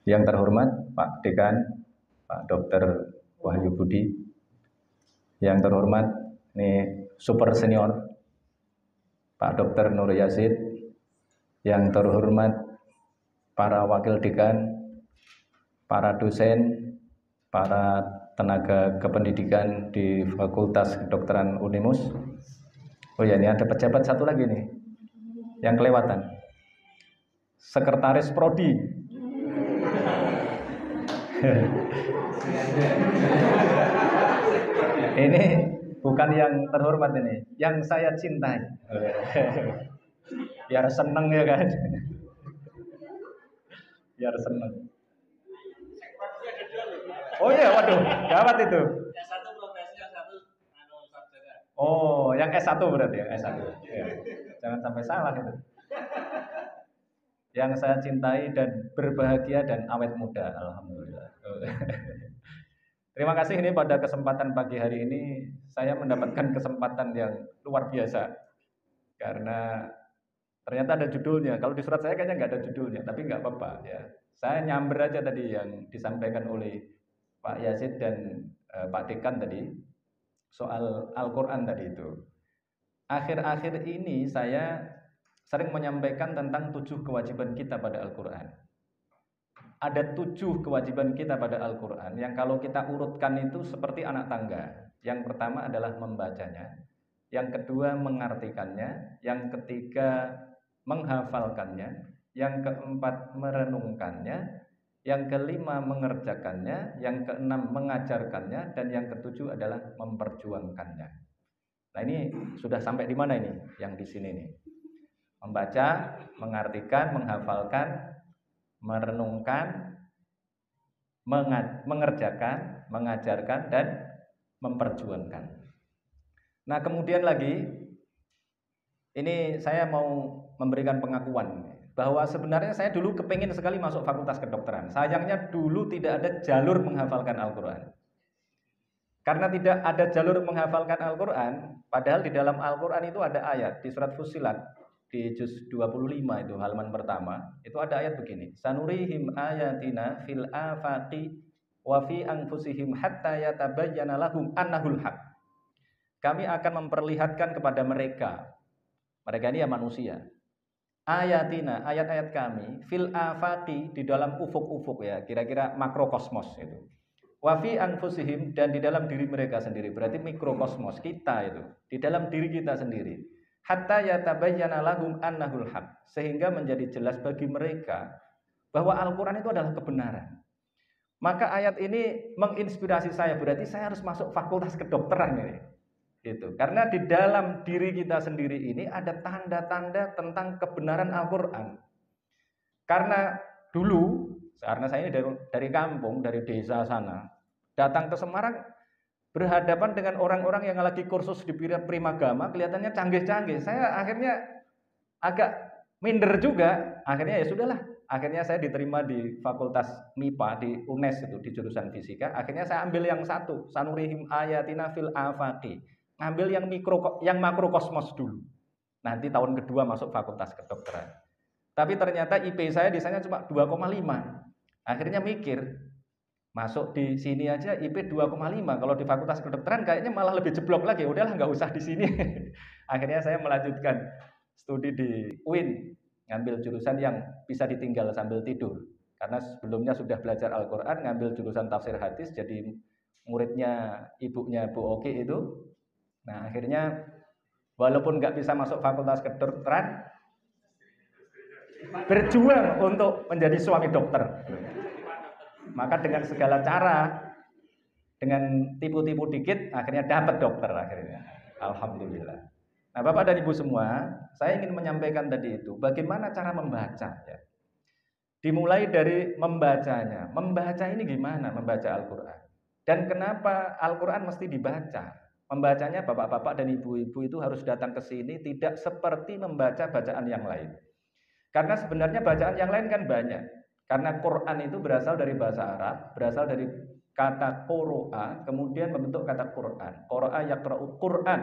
Yang terhormat Pak Dekan, Pak Dr. Wahyu Budi. Yang terhormat ini super senior Pak Dr. Nur Yazid. Yang terhormat para wakil dekan, para dosen, para tenaga kependidikan di Fakultas Kedokteran Unimus. Oh ya, ini ada pejabat satu lagi nih yang kelewatan. Sekretaris Prodi. Ini bukan yang terhormat ini, yang saya cintai. Biar seneng ya kan. Biar seneng. Oh iya, waduh, gawat itu. Yang satu profesi, yang satu sarjana. Oh, yang S1 berarti ya, S1. Ya. Jangan sampai salah itu. Yang saya cintai dan berbahagia dan awet muda, alhamdulillah. Terima kasih ini pada kesempatan pagi hari ini saya mendapatkan kesempatan yang luar biasa karena ternyata ada judulnya. Kalau di surat saya kayaknya nggak ada judulnya, tapi nggak apa-apa ya. Saya nyamber aja tadi yang disampaikan oleh Pak Yazid dan Pak Dekan tadi soal Al-Quran tadi itu. Akhir-akhir ini saya sering menyampaikan tentang 7 kewajiban kita pada Al-Quran. Ada 7 kewajiban kita pada Al-Quran yang kalau kita urutkan itu seperti anak tangga. Yang pertama adalah membacanya, yang kedua mengartikannya, yang ketiga menghafalkannya, yang keempat merenungkannya, yang kelima mengerjakannya, yang keenam mengajarkannya, dan yang ketujuh adalah memperjuangkannya. Nah ini sudah sampai di mana ini? Yang di sini nih. Membaca, mengartikan, menghafalkan, merenungkan, mengerjakan, mengajarkan, dan memperjuangkan. Nah kemudian lagi, ini saya mau memberikan pengakuan bahwa sebenarnya saya dulu kepingin sekali masuk fakultas kedokteran. Sayangnya dulu tidak ada jalur menghafalkan Al-Quran. Karena tidak ada jalur menghafalkan Al-Quran, padahal di dalam Al-Quran itu ada ayat di surat Fussilat di juz 25 itu halaman pertama, itu ada ayat begini. Sanurihim ayatina fil afaqi wa fi anfusihim hatta yatabayyana lahum annahul haq. Kami akan memperlihatkan kepada mereka ini ya manusia. Ayatina, ayat-ayat kami fil afaqi di dalam ufuk-ufuk ya, kira-kira makrokosmos itu. Wa fi anfusihim dan di dalam diri mereka sendiri, berarti mikrokosmos kita itu, di dalam diri kita sendiri. Hatta yatabayyana lahum annahul haq, sehingga menjadi jelas bagi mereka bahwa Al-Quran itu adalah kebenaran. Maka ayat ini menginspirasi saya, berarti saya harus masuk fakultas kedokteran ini. Gitu. Karena di dalam diri kita sendiri ini ada tanda-tanda tentang kebenaran Al-Quran. Karena dulu, karena saya ini dari kampung, dari desa sana, datang ke Semarang berhadapan dengan orang-orang yang lagi kursus di Primagama, kelihatannya canggih-canggih. Saya akhirnya agak minder juga. Akhirnya ya sudahlah. Akhirnya saya diterima di Fakultas MIPA di UNES itu di jurusan fisika. Akhirnya saya ambil yang satu, Sanurihim ayatina fil afaqi. Ngambil yang makrokosmos dulu. Nanti tahun kedua masuk Fakultas Kedokteran. Tapi ternyata IP saya di sana cuma 2,5. Akhirnya mikir, masuk di sini aja IP 2,5. Kalau di Fakultas Kedokteran kayaknya malah lebih jeblok lagi. Udahlah nggak usah di sini. Akhirnya saya melanjutkan studi di UIN, ngambil jurusan yang bisa ditinggal sambil tidur. Karena sebelumnya sudah belajar Al-Quran, ngambil jurusan tafsir hadis, jadi muridnya ibunya Bu Oki itu. Nah akhirnya walaupun nggak bisa masuk Fakultas Kedokteran, berjuang untuk menjadi suami dokter. Maka dengan segala cara, dengan tipu-tipu dikit, akhirnya dapat dokter akhirnya. Alhamdulillah. Nah Bapak dan Ibu semua, saya ingin menyampaikan tadi itu, bagaimana cara membaca ya. Dimulai dari membacanya. Membaca ini gimana membaca Al-Quran? Dan kenapa Al-Quran mesti dibaca? Membacanya bapak-bapak dan ibu-ibu itu harus datang ke sini, tidak seperti membaca bacaan yang lain. Karena sebenarnya bacaan yang lain kan banyak. Karena Quran itu berasal dari bahasa Arab, berasal dari kata qoro'a, kemudian membentuk kata Quran. Qoro'a yaqra'u Quran.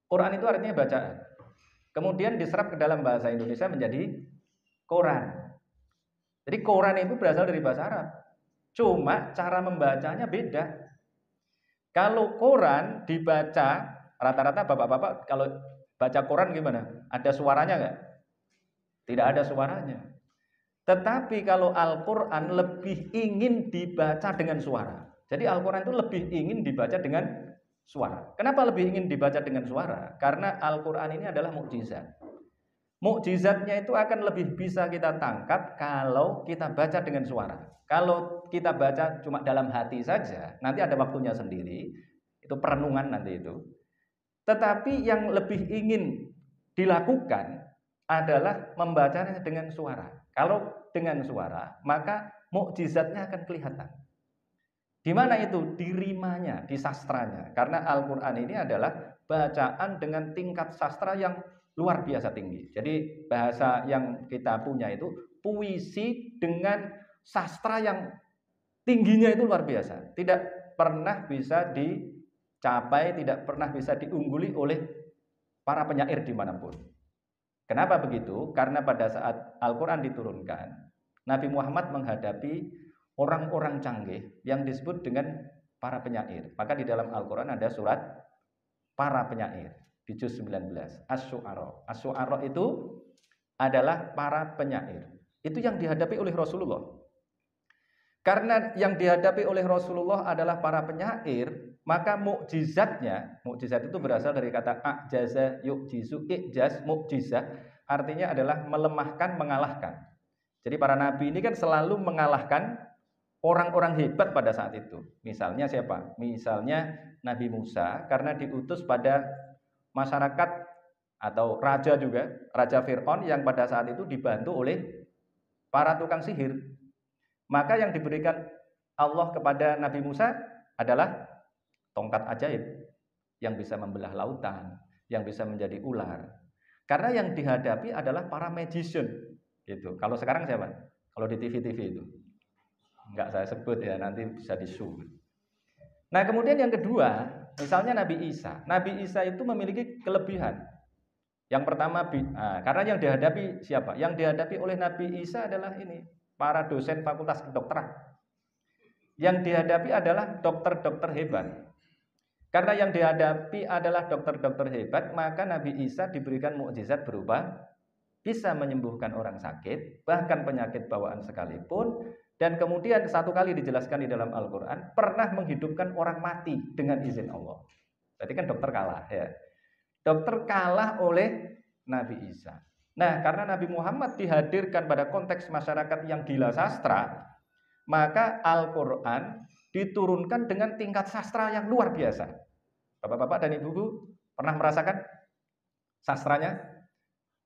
Quran itu artinya bacaan. Kemudian diserap ke dalam bahasa Indonesia menjadi Quran. Jadi Quran itu berasal dari bahasa Arab. Cuma cara membacanya beda. Kalau Quran dibaca, rata-rata bapak-bapak kalau baca Quran gimana? Ada suaranya nggak? Tidak ada suaranya. Tetapi kalau Al-Quran lebih ingin dibaca dengan suara. Jadi Al-Quran itu lebih ingin dibaca dengan suara. Kenapa lebih ingin dibaca dengan suara? Karena Al-Quran ini adalah mukjizat. Mukjizatnya itu akan lebih bisa kita tangkap kalau kita baca dengan suara. Kalau kita baca cuma dalam hati saja, nanti ada waktunya sendiri, itu perenungan nanti itu. Tetapi yang lebih ingin dilakukan adalah membacanya dengan suara. Kalau dengan suara, maka mukjizatnya akan kelihatan. Di mana itu? Di rimanya, di sastranya. Karena Al-Quran ini adalah bacaan dengan tingkat sastra yang luar biasa tinggi. Jadi bahasa yang kita punya itu puisi dengan sastra yang tingginya itu luar biasa. Tidak pernah bisa dicapai, tidak pernah bisa diungguli oleh para penyair dimanapun. Kenapa begitu? Karena pada saat Al-Quran diturunkan, Nabi Muhammad menghadapi orang-orang canggih yang disebut dengan para penyair. Maka di dalam Al-Quran ada surat para penyair di juz 19, Asy-Syu'ara. Asy-Syu'ara itu adalah para penyair. Itu yang dihadapi oleh Rasulullah. Karena yang dihadapi oleh Rasulullah adalah para penyair, maka mukjizat itu berasal dari kata ajaza yu'jizu, ijaz, mukjizah, artinya adalah melemahkan, mengalahkan. Jadi para nabi ini kan selalu mengalahkan orang-orang hebat pada saat itu. Misalnya siapa? Misalnya Nabi Musa, karena diutus pada masyarakat atau raja juga, Raja Fir'aun yang pada saat itu dibantu oleh para tukang sihir. Maka yang diberikan Allah kepada Nabi Musa adalah tongkat ajaib yang bisa membelah lautan, yang bisa menjadi ular. Karena yang dihadapi adalah para magician, gitu. Kalau sekarang siapa? Kalau di TV-TV itu, nggak saya sebut ya, nanti bisa di-show. Nah, kemudian yang kedua, misalnya Nabi Isa. Nabi Isa itu memiliki kelebihan. Yang pertama, karena yang dihadapi siapa? Yang dihadapi oleh Nabi Isa adalah ini, para dosen fakultas kedokteran. Yang dihadapi adalah dokter-dokter hebat. Karena yang dihadapi adalah dokter-dokter hebat, maka Nabi Isa diberikan mukjizat berupa bisa menyembuhkan orang sakit, bahkan penyakit bawaan sekalipun. Dan kemudian satu kali dijelaskan di dalam Al-Quran, pernah menghidupkan orang mati dengan izin Allah. Berarti kan dokter kalah ya. Dokter kalah oleh Nabi Isa. Nah, karena Nabi Muhammad dihadirkan pada konteks masyarakat yang gila sastra, maka Al-Quran diturunkan dengan tingkat sastra yang luar biasa. Bapak-bapak dan ibu-ibu pernah merasakan sastranya?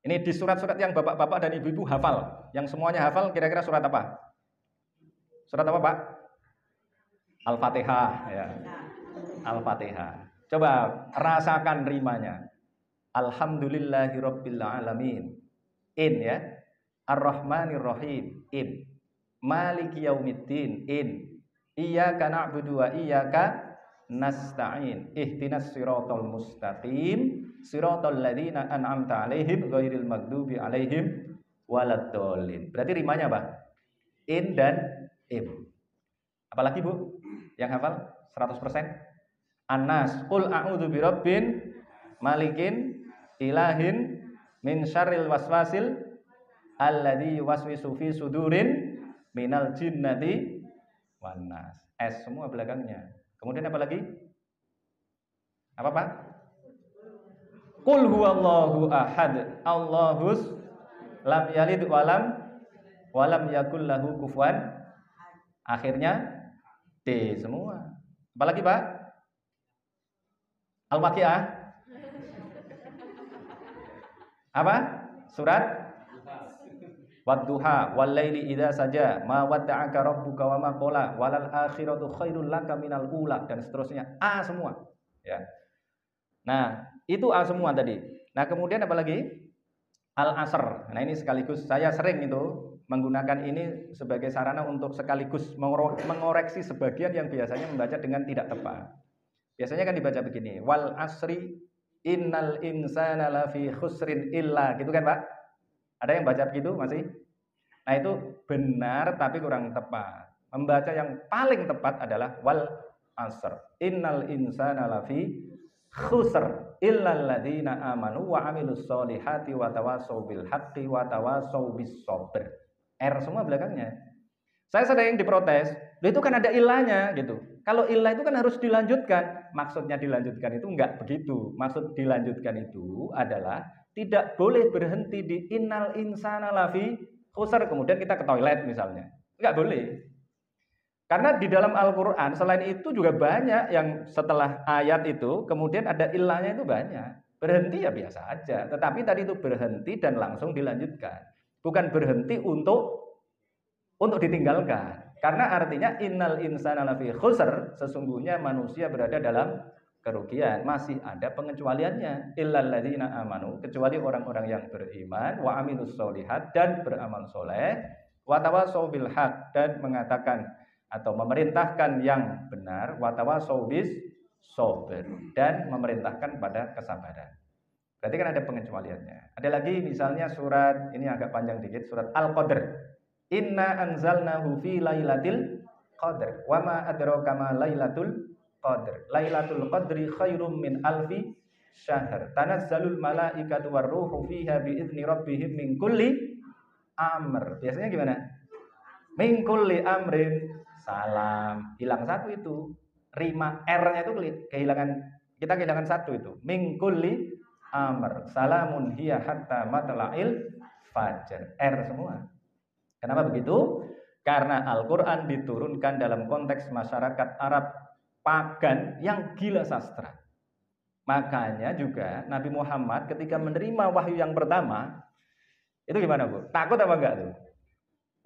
Ini di surat-surat yang bapak-bapak dan ibu-ibu hafal. Yang semuanya hafal, kira-kira surat apa? Surat apa, Pak? Al-Fatihah ya. Al-Fatihah. Coba rasakan rimanya. Alhamdulillahirabbil alamin. In ya. Ar-Rahmanir Rahim. In. Maliki yaumiddin. In. Iyyaka na'budu wa iyyaka nasta'in. Ihdinas siratal mustaqim. Siratal ladzina an'amta 'alaihim ghairil maghdubi 'alaihim waladdallin. Berarti rimanya apa? In dan in. Apalagi Bu? Yang hafal 100%? An-Nas. Qul a'udzu birabbin malikin ilahin min syarril waswasil alladzi yuwaswisu fi sudurin minal jinnati wan nas. Semua belakangnya. Kemudian apa lagi? Apa Pak? Qul huwallahu ahad, Allahus lam yalid walam yakul lahu kufuwan. Akhirnya D semua. Apalagi Pak? Al-Waqiah. Apa? Surat Wadduha walaili idza saja ma wadda'aka rabbuka wa ma qala walal akhiratu khairul laka minal ula dan seterusnya. A semua. Ya. Nah, itu A semua tadi. Nah, kemudian apa lagi? Al-Asr. Nah, ini sekaligus saya sering itu menggunakan ini sebagai sarana untuk sekaligus mengoreksi sebagian yang biasanya membaca dengan tidak tepat. Biasanya kan dibaca begini, wal asri innal insana lafi khusrin illa, gitu kan Pak? Ada yang baca begitu masih? Nah itu benar tapi kurang tepat. Membaca yang paling tepat adalah wal asr. Innal insana lafi khusr illal ladzina amanu wa amilus solihati wa tawassaw bil haqqi wa tawassaw bis sabr. R semua belakangnya. Saya sering diprotes, itu kan ada ilahnya gitu. Kalau ilah itu kan harus dilanjutkan. Maksudnya dilanjutkan itu enggak begitu. Maksud dilanjutkan itu adalah tidak boleh berhenti di innal insana lafi khusr kemudian kita ke toilet misalnya. Enggak boleh. Karena di dalam Al-Qur'an selain itu juga banyak yang setelah ayat itu kemudian ada ilahnya itu banyak. Berhenti ya biasa aja, tetapi tadi itu berhenti dan langsung dilanjutkan. Bukan berhenti untuk ditinggalkan. Karena artinya innal insana lafi khusr, sesungguhnya manusia berada dalam kerugian. Masih ada pengecualiannya. Illal ladzina amanu, kecuali orang-orang yang beriman, wa amilus solihat dan beramal soleh, wa tawassaw bil haq dan mengatakan atau memerintahkan yang benar, wa tawassaw bis sabr dan memerintahkan pada kesabaran. Berarti kan ada pengecualiannya. Ada lagi misalnya surat ini agak panjang dikit, surat Al-Qadr. Inna anzalnahu fi lailatul qadr wa ma adraka ma lailatul qadr. Lailatul qadri khairum min alfi syahr. Tanazzalul malaikatu warruhu fiha biizni rabbihim min kulli amr. Biasanya gimana? Min kulli amrin salam. Hilang satu itu. Rima R-nya itu kita kehilangan satu itu. Min kulli amr. Salamun hiya hatta matla'il fajr. R semua. Kenapa begitu? Karena Al-Quran diturunkan dalam konteks masyarakat Arab pagan yang gila sastra. Makanya juga Nabi Muhammad ketika menerima wahyu yang pertama, itu gimana Bu? Takut apa enggak tuh?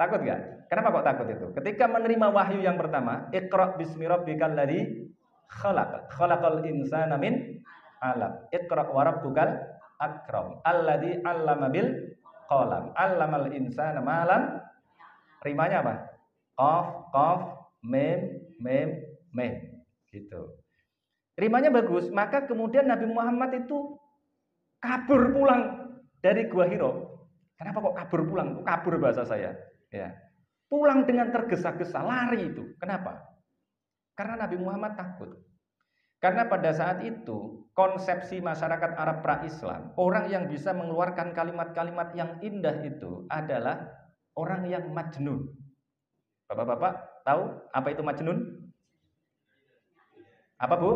Takut enggak? Kenapa kok takut itu? Ketika menerima wahyu yang pertama, Iqra bismi rabbikal ladzi khalaq. Khalaqal insana min 'alaq. Iqra wa rabbukal akram. Alladzi 'allama bil qalam. 'Allamal insana ma lam. Rimanya apa? Qaf, mim, gitu. Rimanya bagus, maka kemudian Nabi Muhammad itu kabur pulang dari Gua Hiro. Kenapa kok kabur pulang? Kabur bahasa saya. Ya. Pulang dengan tergesa-gesa, lari itu. Kenapa? Karena Nabi Muhammad takut. Karena pada saat itu konsepsi masyarakat Arab pra-Islam, orang yang bisa mengeluarkan kalimat-kalimat yang indah itu adalah orang yang majnun. Bapak-bapak tahu apa itu majnun? Apa Bu?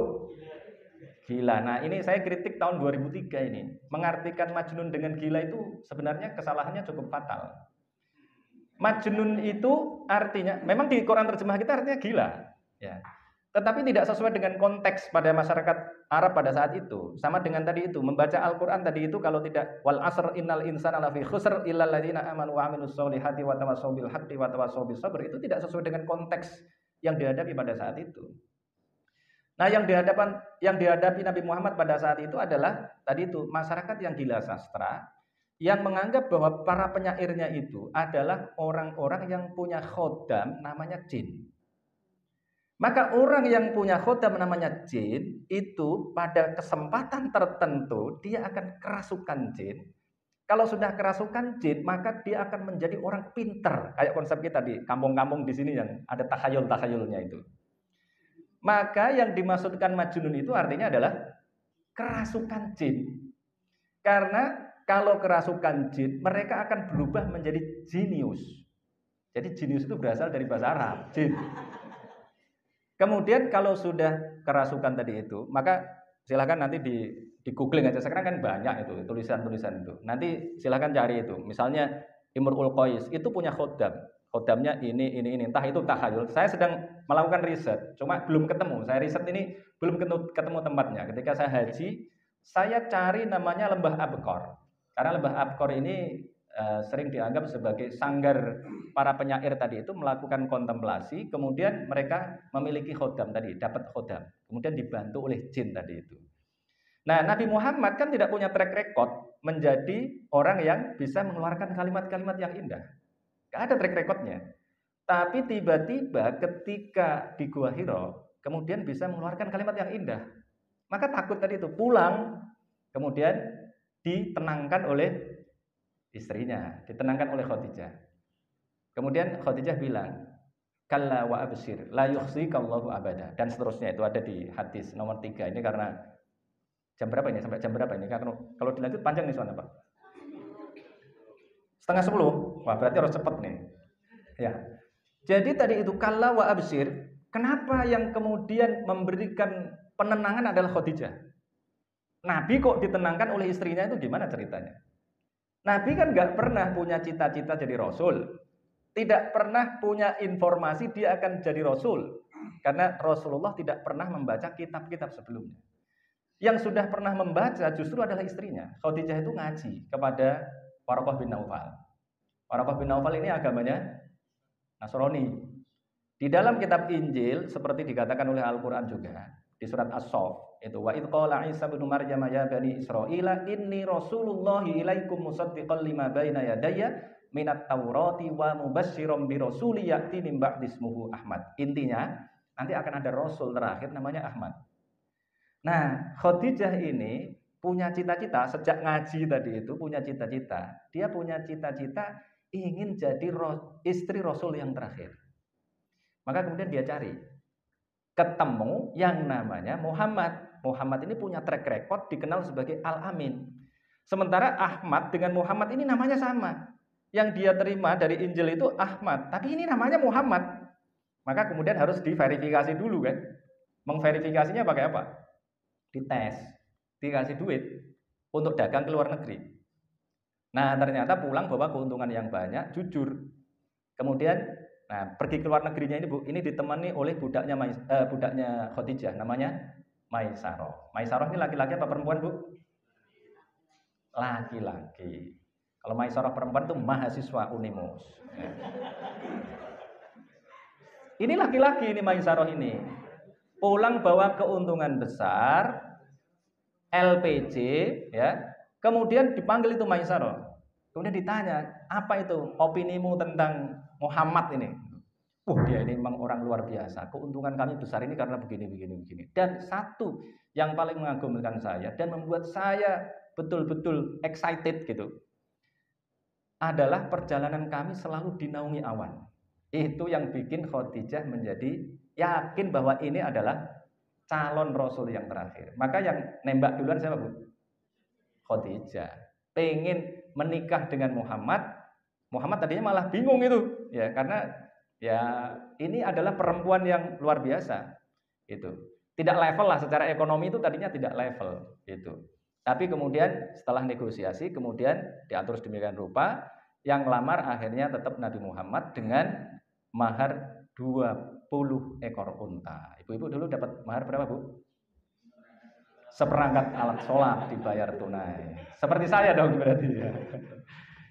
Gila. Nah ini saya kritik tahun 2003 ini. Mengartikan majnun dengan gila itu sebenarnya kesalahannya cukup fatal. Majnun itu artinya, memang di Quran terjemah kita artinya gila. Ya. Tetapi tidak sesuai dengan konteks pada masyarakat Arab pada saat itu. Sama dengan tadi itu, membaca Al-Quran tadi itu kalau tidak wal asr innal insana lafi khusr illal ladzina amanu wa amilus solihati wa tawassaw bil haqqi wa tawassaw bis sabr, itu tidak sesuai dengan konteks yang dihadapi pada saat itu. Nah, yang dihadapi Nabi Muhammad pada saat itu adalah tadi itu masyarakat yang gila sastra, yang menganggap bahwa para penyairnya itu adalah orang-orang yang punya khodam namanya jin. Maka orang yang punya khodam namanya jin itu pada kesempatan tertentu dia akan kerasukan jin. Kalau sudah kerasukan jin maka dia akan menjadi orang pinter. Kayak konsep kita di kampung-kampung di sini yang ada takhayul-takhayulnya itu. Maka yang dimaksudkan majnun itu artinya adalah kerasukan jin. Karena kalau kerasukan jin mereka akan berubah menjadi jinius. Jadi jinius itu berasal dari bahasa Arab, jin. Kemudian kalau sudah kerasukan tadi itu, maka silakan nanti di googling aja. Sekarang kan banyak itu tulisan-tulisan itu. Nanti silakan cari itu. Misalnya Imrul Qais itu punya khodam. Khodamnya ini, entah itu takhayul. Saya sedang melakukan riset, cuma belum ketemu. Saya riset ini belum ketemu tempatnya. Ketika saya haji, saya cari namanya Lembah Abqor. Karena Lembah Abqor ini sering dianggap sebagai sanggar para penyair tadi itu melakukan kontemplasi, kemudian mereka memiliki khodam tadi, dapat khodam, kemudian dibantu oleh jin tadi itu. Nah, Nabi Muhammad kan tidak punya track record menjadi orang yang bisa mengeluarkan kalimat-kalimat yang indah. Gak ada track recordnya. Tapi tiba-tiba ketika di Gua Hiro, kemudian bisa mengeluarkan kalimat yang indah. Maka takut tadi itu, pulang, kemudian ditenangkan oleh istrinya, ditenangkan oleh Khadijah. Kemudian Khadijah bilang, kalla wa absir, la yukhzikallahu abada. Dan seterusnya itu ada di hadis nomor 3. Ini karena jam berapa ini? Sampai jam berapa ini? Karena kalau dilanjut panjang nih soalnya Pak. 9:30. Wah, berarti harus cepat nih. Ya. Jadi tadi itu kalla wa absir, kenapa yang kemudian memberikan penenangan adalah Khadijah? Nabi kok ditenangkan oleh istrinya itu gimana ceritanya? Nabi kan nggak pernah punya cita-cita jadi Rasul. Tidak pernah punya informasi dia akan jadi Rasul. Karena Rasulullah tidak pernah membaca kitab-kitab sebelumnya. Yang sudah pernah membaca justru adalah istrinya. Khadijah itu ngaji kepada Waraqah bin Naufal. Waraqah bin Naufal ini agamanya Nasrani. Di dalam kitab Injil seperti dikatakan oleh Al-Qur'an juga di surat As-Saff itu wa id qala Isa bin Maryam ya bani Israila inni rasulullahi ilaikum musaddiqan lima baina yadayya minat Taurati wa mubasyyiran bi rasuli ya'ti min ba'di ismuhu Ahmad. Intinya nanti akan ada rasul terakhir namanya Ahmad. Nah, Khadijah ini punya cita-cita sejak ngaji tadi itu punya cita-cita. Dia punya cita-cita ingin jadi istri Rasul yang terakhir. Maka kemudian dia cari, ketemu yang namanya Muhammad. Muhammad ini punya track record dikenal sebagai Al-Amin. Sementara Ahmad dengan Muhammad ini namanya sama. Yang dia terima dari Injil itu Ahmad, tapi ini namanya Muhammad. Maka kemudian harus diverifikasi dulu kan. Memverifikasinya pakai apa? Dites, dikasih duit untuk dagang ke luar negeri. Nah ternyata pulang bawa keuntungan yang banyak, jujur. Kemudian, nah pergi ke luar negerinya ini Bu, ini ditemani oleh budaknya Khadijah, namanya Maisaroh. Maisaroh ini laki-laki apa perempuan Bu? Laki-laki. Kalau Maisaroh perempuan itu mahasiswa Unimus. Ini laki-laki ini Maisaroh ini. Pulang bawa keuntungan besar, LPG, ya. Kemudian dipanggil itu Maisaroh. Kemudian ditanya, apa itu opinimu tentang Muhammad ini? Dia ini memang orang luar biasa. Keuntungan kami besar ini karena begini. Dan satu yang paling mengagumkan saya dan membuat saya betul-betul excited gitu, adalah perjalanan kami selalu dinaungi awan. Itu yang bikin Khadijah menjadi yakin bahwa ini adalah calon Rasul yang terakhir. Maka yang nembak duluan siapa Bu? Khadijah. Pengen menikah dengan Muhammad. Muhammad tadinya malah bingung itu, ya karena ya ini adalah perempuan yang luar biasa. Itu tidak level lah secara ekonomi itu tadinya tidak level itu. Tapi kemudian setelah negosiasi kemudian diatur sedemikian rupa yang melamar akhirnya tetap Nabi Muhammad dengan mahar 20 ekor unta. Ibu-ibu dulu dapat mahar berapa Bu? Seperangkat alat sholat dibayar tunai. Seperti saya dong berarti ya.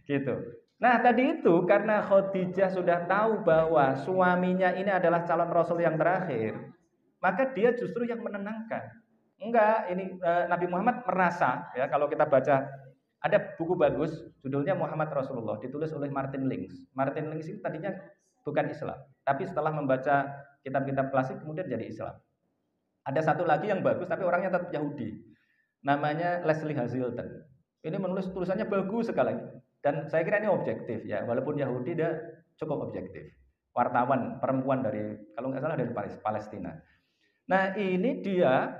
Gitu. Nah tadi itu karena Khadijah sudah tahu bahwa suaminya ini adalah calon Rasul yang terakhir, maka dia justru yang menenangkan. Enggak, ini Nabi Muhammad merasa ya kalau kita baca ada buku bagus judulnya Muhammad Rasulullah ditulis oleh Martin Lings. Martin Lings itu tadinya bukan Islam, tapi setelah membaca kitab-kitab klasik kemudian jadi Islam. Ada satu lagi yang bagus tapi orangnya tetap Yahudi. Namanya Leslie Hazilton. Ini menulis tulisannya bagus sekali dan saya kira ini objektif ya, walaupun Yahudi dia cukup objektif. Wartawan perempuan dari kalau nggak salah dari Palestina. Nah, ini dia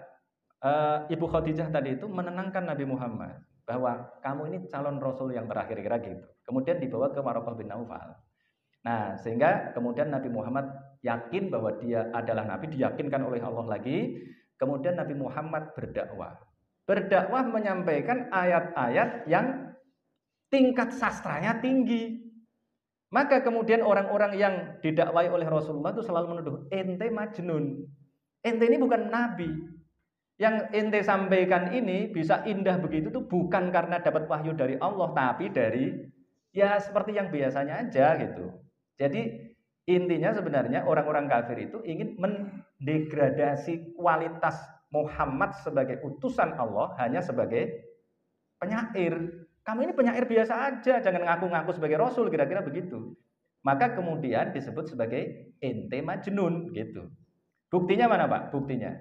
Ibu Khadijah tadi itu menenangkan Nabi Muhammad bahwa kamu ini calon Rasul yang terakhir kira gitu. Kemudian dibawa ke Waraqah bin Naufal. Nah, sehingga kemudian Nabi Muhammad yakin bahwa dia adalah Nabi, diyakinkan oleh Allah lagi. Kemudian Nabi Muhammad berdakwah. Berdakwah menyampaikan ayat-ayat yang tingkat sastranya tinggi. Maka kemudian orang-orang yang didakwai oleh Rasulullah itu selalu menuduh, ente majnun. Ente ini bukan Nabi. Yang ente sampaikan ini bisa indah begitu tuh bukan karena dapat wahyu dari Allah, tapi dari ya seperti yang biasanya aja gitu. Jadi intinya sebenarnya orang-orang kafir itu ingin mendegradasi kualitas Muhammad sebagai utusan Allah hanya sebagai penyair. Kamu ini penyair biasa aja, jangan ngaku-ngaku sebagai Rasul, kira-kira begitu. Maka kemudian disebut sebagai ente majnun gitu. Buktinya mana Pak? Buktinya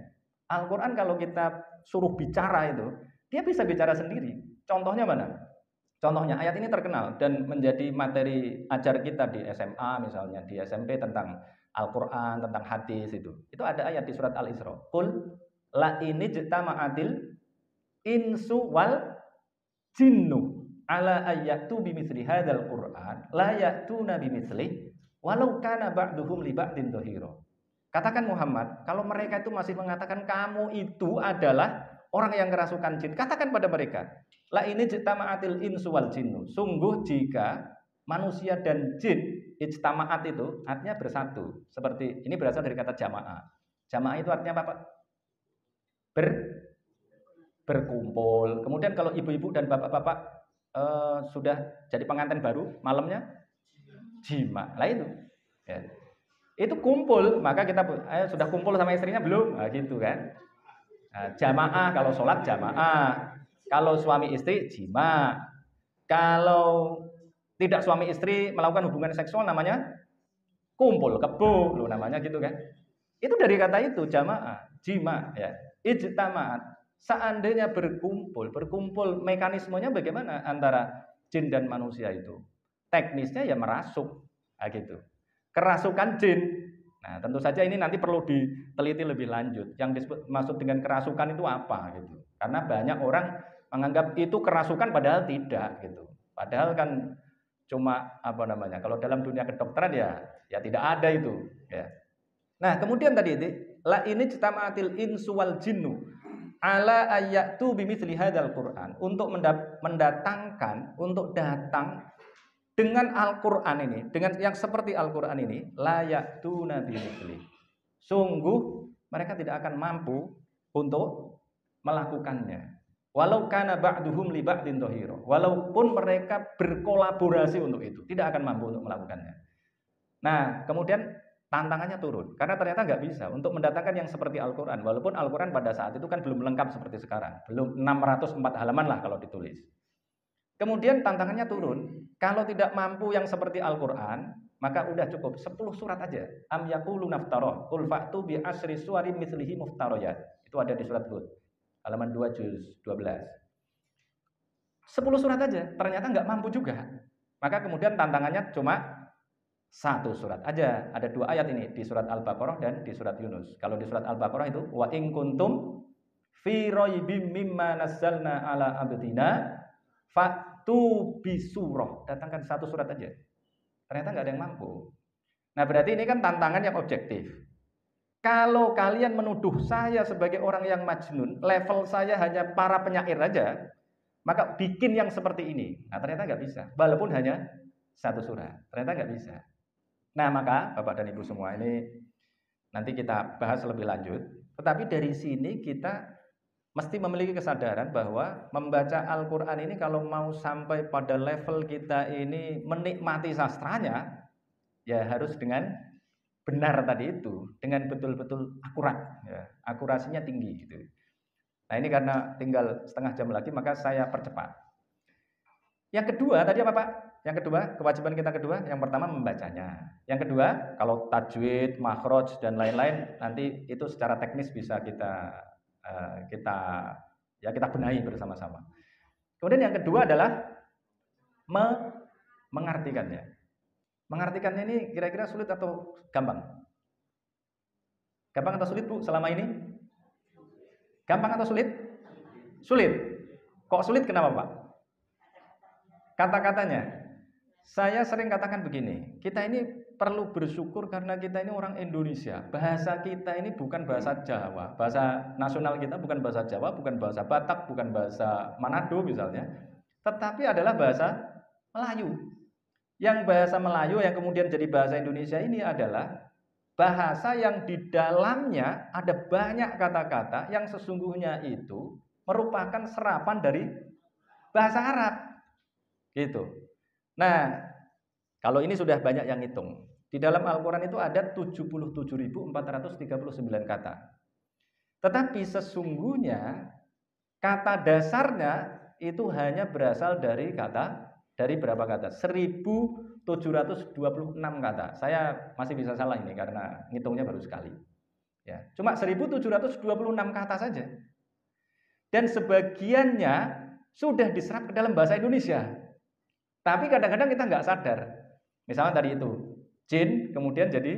Al-Quran kalau kita suruh bicara itu, dia bisa bicara sendiri. Contohnya mana? Contohnya ayat ini terkenal dan menjadi materi ajar kita di SMA misalnya, di SMP tentang Al-Qur'an, tentang hadis itu. Itu ada ayat di surat Al-Isra. Qul la ini jitama'atil insu wal jinnu ala ayyatu bimithli hadzal Qur'an la ya'tuna bimithli walau kana ba'duhum li ba'din dhahira. Katakan Muhammad, kalau mereka itu masih mengatakan kamu itu adalah orang yang kerasukan jin, katakan pada mereka, la ini jitama'atil insu wal jinnu. Sungguh jika manusia dan jin, ijtama'at itu artinya bersatu. Seperti ini berasal dari kata jamaah. Jamaah itu artinya apa, Pak? Berkumpul. Kemudian kalau ibu-ibu dan bapak-bapak sudah jadi pengantin baru, malamnya jima. Lah itu. Ya. Itu kumpul, maka kita sudah kumpul sama istrinya belum? Nah, gitu kan. Nah, jamaah kalau sholat jamaah, kalau suami istri jima, kalau tidak suami istri melakukan hubungan seksual namanya kumpul kebo, loh namanya gitu kan. Itu dari kata itu jamaah, jima, ya. Ijtama'at. Seandainya berkumpul mekanismenya bagaimana antara jin dan manusia itu? Teknisnya ya merasuk, nah, gitu. Kerasukan jin. Nah, tentu saja ini nanti perlu diteliti lebih lanjut. Yang disebut maksud dengan kerasukan itu apa gitu. Karena banyak orang menganggap itu kerasukan padahal tidak gitu. Padahal kan cuma apa namanya? Kalau dalam dunia kedokteran ya tidak ada itu, ya. Nah, kemudian tadi itu la ini jitama'atil insu wal jinnu ala ayyatu bimithli hadzal Qur'an, untuk mendatangkan, untuk datang dengan Al-Qur'an ini, dengan yang seperti Al-Qur'an ini, la ya'tuna bimithli. Sungguh mereka tidak akan mampu untuk melakukannya. Walau kana ba'duhum li ba'din dhahira. Walaupun mereka berkolaborasi untuk itu, tidak akan mampu untuk melakukannya. Nah, kemudian tantangannya turun, karena ternyata nggak bisa untuk mendatangkan yang seperti Al-Quran. Walaupun Al-Quran pada saat itu kan belum lengkap seperti sekarang, belum 604 halaman lah kalau ditulis. Kemudian tantangannya turun, kalau tidak mampu yang seperti Al-Quran, maka udah cukup 10 surat aja. Am yaqulu naftara, qul fa'tu bi asri suwarin mitslihi muftariyat. Itu ada di surat Hud, halaman 2 juz 12. 10 surat aja, ternyata nggak mampu juga. Maka kemudian tantangannya cuma 1 surat aja. Ada 2 ayat ini di surat Al-Baqarah dan di surat Yunus. Kalau di surat Al-Baqarah itu wa in kuntum fi raibim mimma nazzalna ala abdina fa'tu bi surah. Datangkan 1 surat aja. Ternyata nggak ada yang mampu. Nah, berarti ini kan tantangan yang objektif. Kalau kalian menuduh saya sebagai orang yang majnun, level saya hanya para penyair aja, maka bikin yang seperti ini. Nah, ternyata nggak bisa. Walaupun hanya 1 surat. Ternyata nggak bisa. Nah, maka Bapak dan Ibu semua, ini nanti kita bahas lebih lanjut. Tetapi dari sini kita mesti memiliki kesadaran bahwa membaca Al-Quran ini kalau mau sampai pada level kita ini menikmati sastranya, ya harus dengan benar tadi itu, dengan betul-betul akurat, ya, akurasinya tinggi gitu. Nah, ini karena tinggal setengah jam lagi, maka saya percepat. Yang kedua tadi apa, Pak? Yang kedua, kewajiban kita kedua, yang pertama membacanya. Yang kedua, kalau tajwid, makhraj dan lain-lain, nanti itu secara teknis bisa kita benahi bersama-sama. Kemudian yang kedua adalah mengartikannya. Mengartikannya ini kira-kira sulit atau gampang? Gampang atau sulit, Bu, selama ini? Gampang atau sulit? Sulit. Kok sulit, kenapa, Pak? Kata-katanya. Saya sering katakan begini, kita ini perlu bersyukur karena kita ini orang Indonesia. Bahasa kita ini bukan bahasa Jawa, bahasa nasional kita bukan bahasa Jawa, bukan bahasa Batak, bukan bahasa Manado misalnya, tetapi adalah bahasa Melayu. Yang bahasa Melayu yang kemudian jadi bahasa Indonesia ini adalah bahasa yang di dalamnya ada banyak kata-kata yang sesungguhnya itu merupakan serapan dari bahasa Arab. Gitu. Nah, kalau ini sudah banyak yang hitung. Di dalam Al-Quran itu ada 77.439 kata. Tetapi sesungguhnya kata dasarnya itu hanya berasal dari berapa kata? 1.726 kata. Saya masih bisa salah ini karena ngitungnya baru sekali. Ya, cuma 1.726 kata saja. Dan sebagiannya sudah diserap ke dalam bahasa Indonesia. Tapi kadang-kadang kita nggak sadar. Misalnya tadi itu, jin kemudian jadi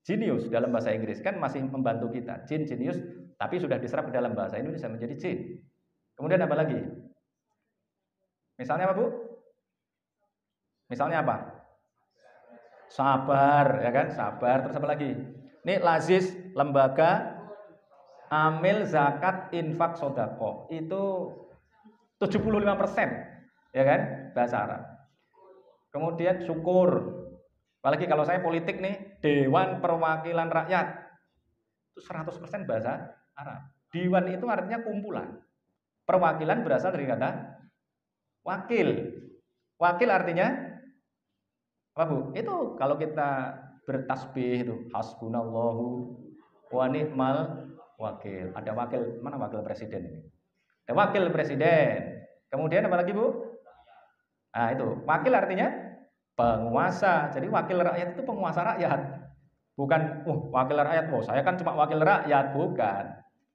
genius dalam bahasa Inggris, kan masih membantu kita. Jin, genius, tapi sudah diserap ke dalam bahasa Indonesia menjadi jin. Kemudian apa lagi? Misalnya apa, Bu? Misalnya apa? Sabar, ya kan? Sabar. Terus apa lagi? Ini lazis, lembaga amil zakat infak sodako. Itu 75%, ya kan? Bahasa Arab. Kemudian syukur. Apalagi kalau saya politik nih, Dewan Perwakilan Rakyat. Itu 100% bahasa Arab. Dewan itu artinya kumpulan. Perwakilan berasal dari kata wakil. Wakil artinya apa, Bu? Itu kalau kita bertasbih itu hasbunallahu wa ni'mal wakil. Ada wakil, mana wakil presiden ini? Ada wakil presiden. Kemudian apa lagi, Bu? Nah, itu wakil artinya penguasa. Jadi wakil rakyat itu penguasa rakyat. Bukan wakil rakyat, saya kan cuma wakil rakyat, bukan.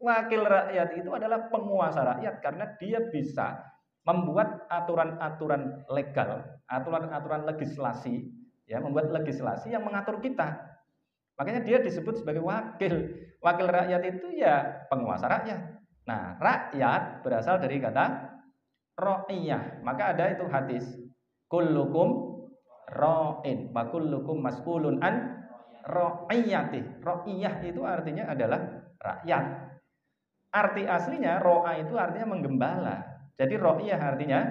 Wakil rakyat itu adalah penguasa rakyat karena dia bisa membuat aturan-aturan legal, aturan-aturan legislasi, ya, membuat legislasi yang mengatur kita. Makanya dia disebut sebagai wakil. Wakil rakyat itu ya penguasa rakyat. Nah, rakyat berasal dari kata ra'iyah. Maka ada itu hadis, kullukum ra'in wa kullukum mas'ulun an ra'iyati. Ra'iyah itu artinya adalah rakyat. Arti aslinya ro'a itu artinya menggembala. Jadi ra'iyah artinya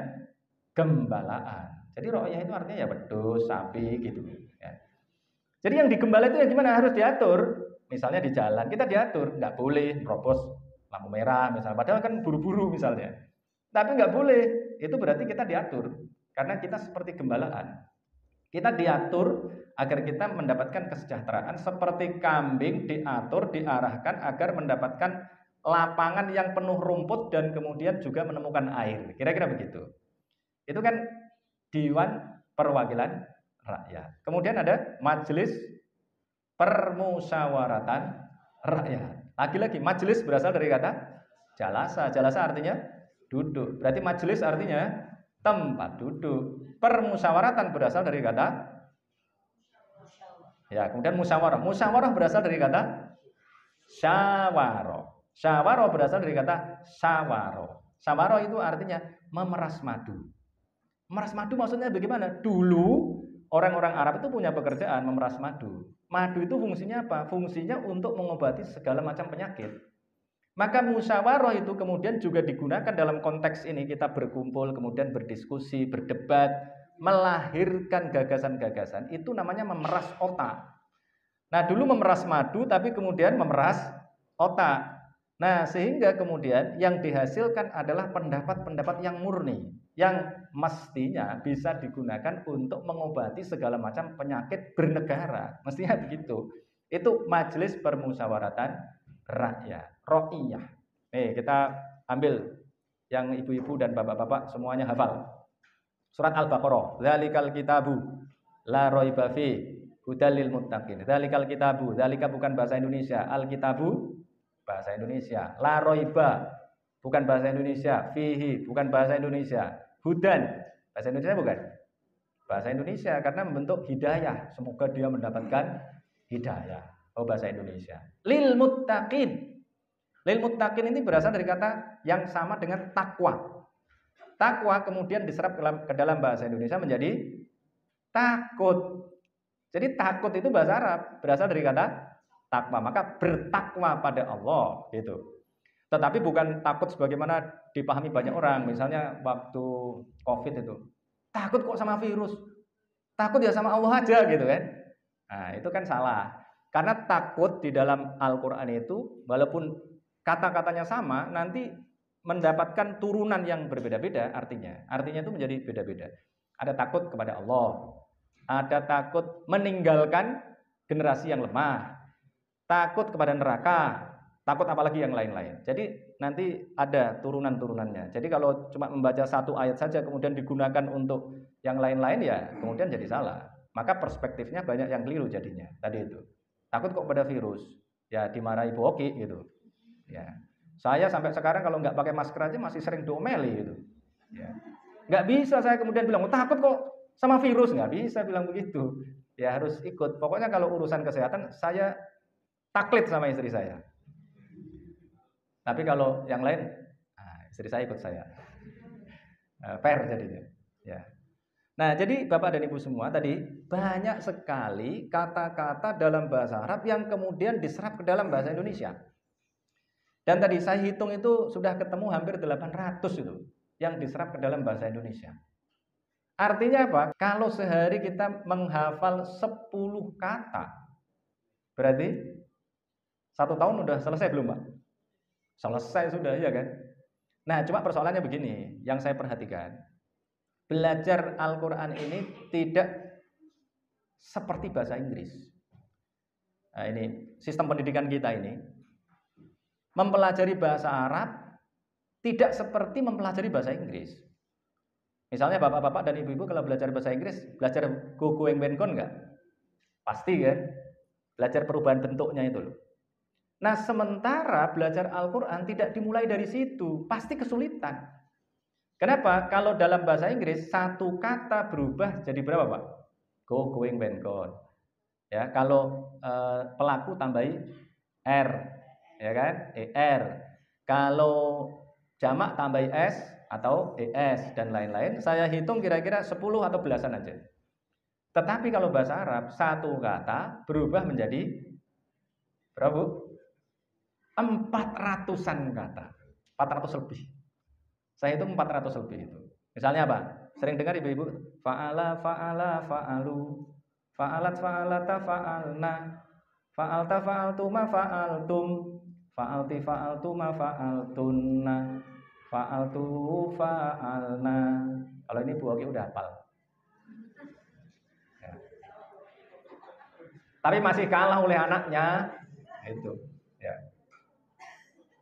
gembalaan. Jadi ra'iyah itu artinya ya wedhus, sapi gitu ya. Jadi yang digembala itu ya gimana? Harus diatur. Misalnya di jalan kita diatur, nggak boleh merobos lampu merah misalnya. Padahal kan buru-buru misalnya. Tapi nggak boleh. Itu berarti kita diatur. Karena kita seperti gembalaan. Kita diatur agar kita mendapatkan kesejahteraan. Seperti kambing diatur, diarahkan agar mendapatkan lapangan yang penuh rumput dan kemudian juga menemukan air. Kira-kira begitu. Itu kan Dewan Perwakilan Rakyat. Kemudian ada Majelis Permusyawaratan Rakyat. Lagi-lagi majelis berasal dari kata jalasa. Jalasa artinya duduk. Berarti majelis artinya tempat duduk. Permusyawaratan berasal dari kata ya, kemudian musyawarah. Musyawarah berasal dari kata syawaro. Syawaro berasal dari kata sawaro. Sawaro itu artinya memeras madu. Memeras madu maksudnya bagaimana? Dulu orang-orang Arab itu punya pekerjaan memeras madu. Madu itu fungsinya apa? Fungsinya untuk mengobati segala macam penyakit. Maka musyawarah itu kemudian juga digunakan dalam konteks ini, kita berkumpul, kemudian berdiskusi, berdebat, melahirkan gagasan-gagasan. Itu namanya memeras otak. Nah, dulu memeras madu, tapi kemudian memeras otak. Nah, sehingga kemudian yang dihasilkan adalah pendapat-pendapat yang murni, yang mestinya bisa digunakan untuk mengobati segala macam penyakit bernegara. Mestinya begitu. Itu Majelis Permusyawaratan Rakyat, Ra'iyah. Nih, kita ambil yang ibu-ibu dan bapak-bapak semuanya hafal. Surat Al-Baqarah, Dzalikal kitabu la raiba fi hudal lil muttaqin. Dzalikal kitabu, dzalika bukan bahasa Indonesia, al-kitabu bahasa Indonesia, la raiba bukan bahasa Indonesia, fihi bukan bahasa Indonesia, hudan bahasa Indonesia bukan bahasa Indonesia karena membentuk hidayah, semoga dia mendapatkan hidayah. Oh, bahasa Indonesia. Lil muttaqin. Lil muttaqin ini berasal dari kata yang sama dengan takwa. Takwa kemudian diserap ke dalam bahasa Indonesia menjadi takut. Jadi takut itu bahasa Arab berasal dari kata takwa, maka bertakwa pada Allah gitu. Tetapi bukan takut sebagaimana dipahami banyak orang. Misalnya waktu Covid itu, takut kok sama virus, takut ya sama Allah aja gitu kan. Nah, itu kan salah. Karena takut di dalam Al-Quran itu walaupun kata-katanya sama, nanti mendapatkan turunan yang berbeda-beda artinya. Artinya itu menjadi beda-beda. Ada takut kepada Allah, ada takut meninggalkan generasi yang lemah, takut kepada neraka, takut apalagi yang lain-lain. Jadi nanti ada turunan-turunannya. Jadi kalau cuma membaca satu ayat saja kemudian digunakan untuk yang lain-lain ya kemudian jadi salah. Maka perspektifnya banyak yang keliru jadinya. Tadi itu. Takut kok pada virus. Ya dimarahi Bu Oki gitu. Ya. Saya sampai sekarang kalau nggak pakai masker aja masih sering diomeli gitu. Ya. Nggak bisa saya kemudian bilang, takut kok Sama virus nggak bisa bilang begitu. Ya harus ikut. Pokoknya kalau urusan kesehatan saya taklid sama istri saya. Tapi kalau yang lain, istri saya ikut saya. Fair jadinya. Ya. Nah, jadi Bapak dan Ibu semua tadi banyak sekali kata-kata dalam bahasa Arab yang kemudian diserap ke dalam bahasa Indonesia. Dan tadi saya hitung itu sudah ketemu hampir 800 itu yang diserap ke dalam bahasa Indonesia. Artinya apa? Kalau sehari kita menghafal 10 kata, berarti 1 tahun udah selesai belum, Pak? Selesai sudah, ya kan? Nah, cuma persoalannya begini, yang saya perhatikan, belajar Al-Quran ini tidak seperti bahasa Inggris. Nah, ini sistem pendidikan kita ini mempelajari bahasa Arab tidak seperti mempelajari bahasa Inggris. Misalnya bapak-bapak dan ibu-ibu kalau belajar bahasa Inggris, belajar go going when gone nggak? Pasti kan? Belajar perubahan bentuknya itu loh. Nah, sementara belajar Al-Quran tidak dimulai dari situ, pasti kesulitan. Kenapa? Kalau dalam bahasa Inggris satu kata berubah jadi berapa, Pak? Go, going, when, gone. Ya, kalau pelaku tambahi r, ya kan? Er. Kalau jamak tambahi s atau es dan lain-lain. Saya hitung kira-kira 10 atau belasan aja. Tetapi kalau bahasa Arab satu kata berubah menjadi berapa, Bu? 400-an kata. 400 lebih. Saya hitung 400 lebih itu. Misalnya apa? Sering dengar ibu-ibu, fa'ala, fa'ala, fa'alu, fa'alat, fa'alata, fa'alna, fa'alta, fa'altuma, fa'altum, fa'alti, fa'altuma, fa'altunna, fa'altu, fa'alna. Kalau ini Bu Oki udah hafal. Ya. Tapi masih kalah oleh anaknya. Itu. Ya.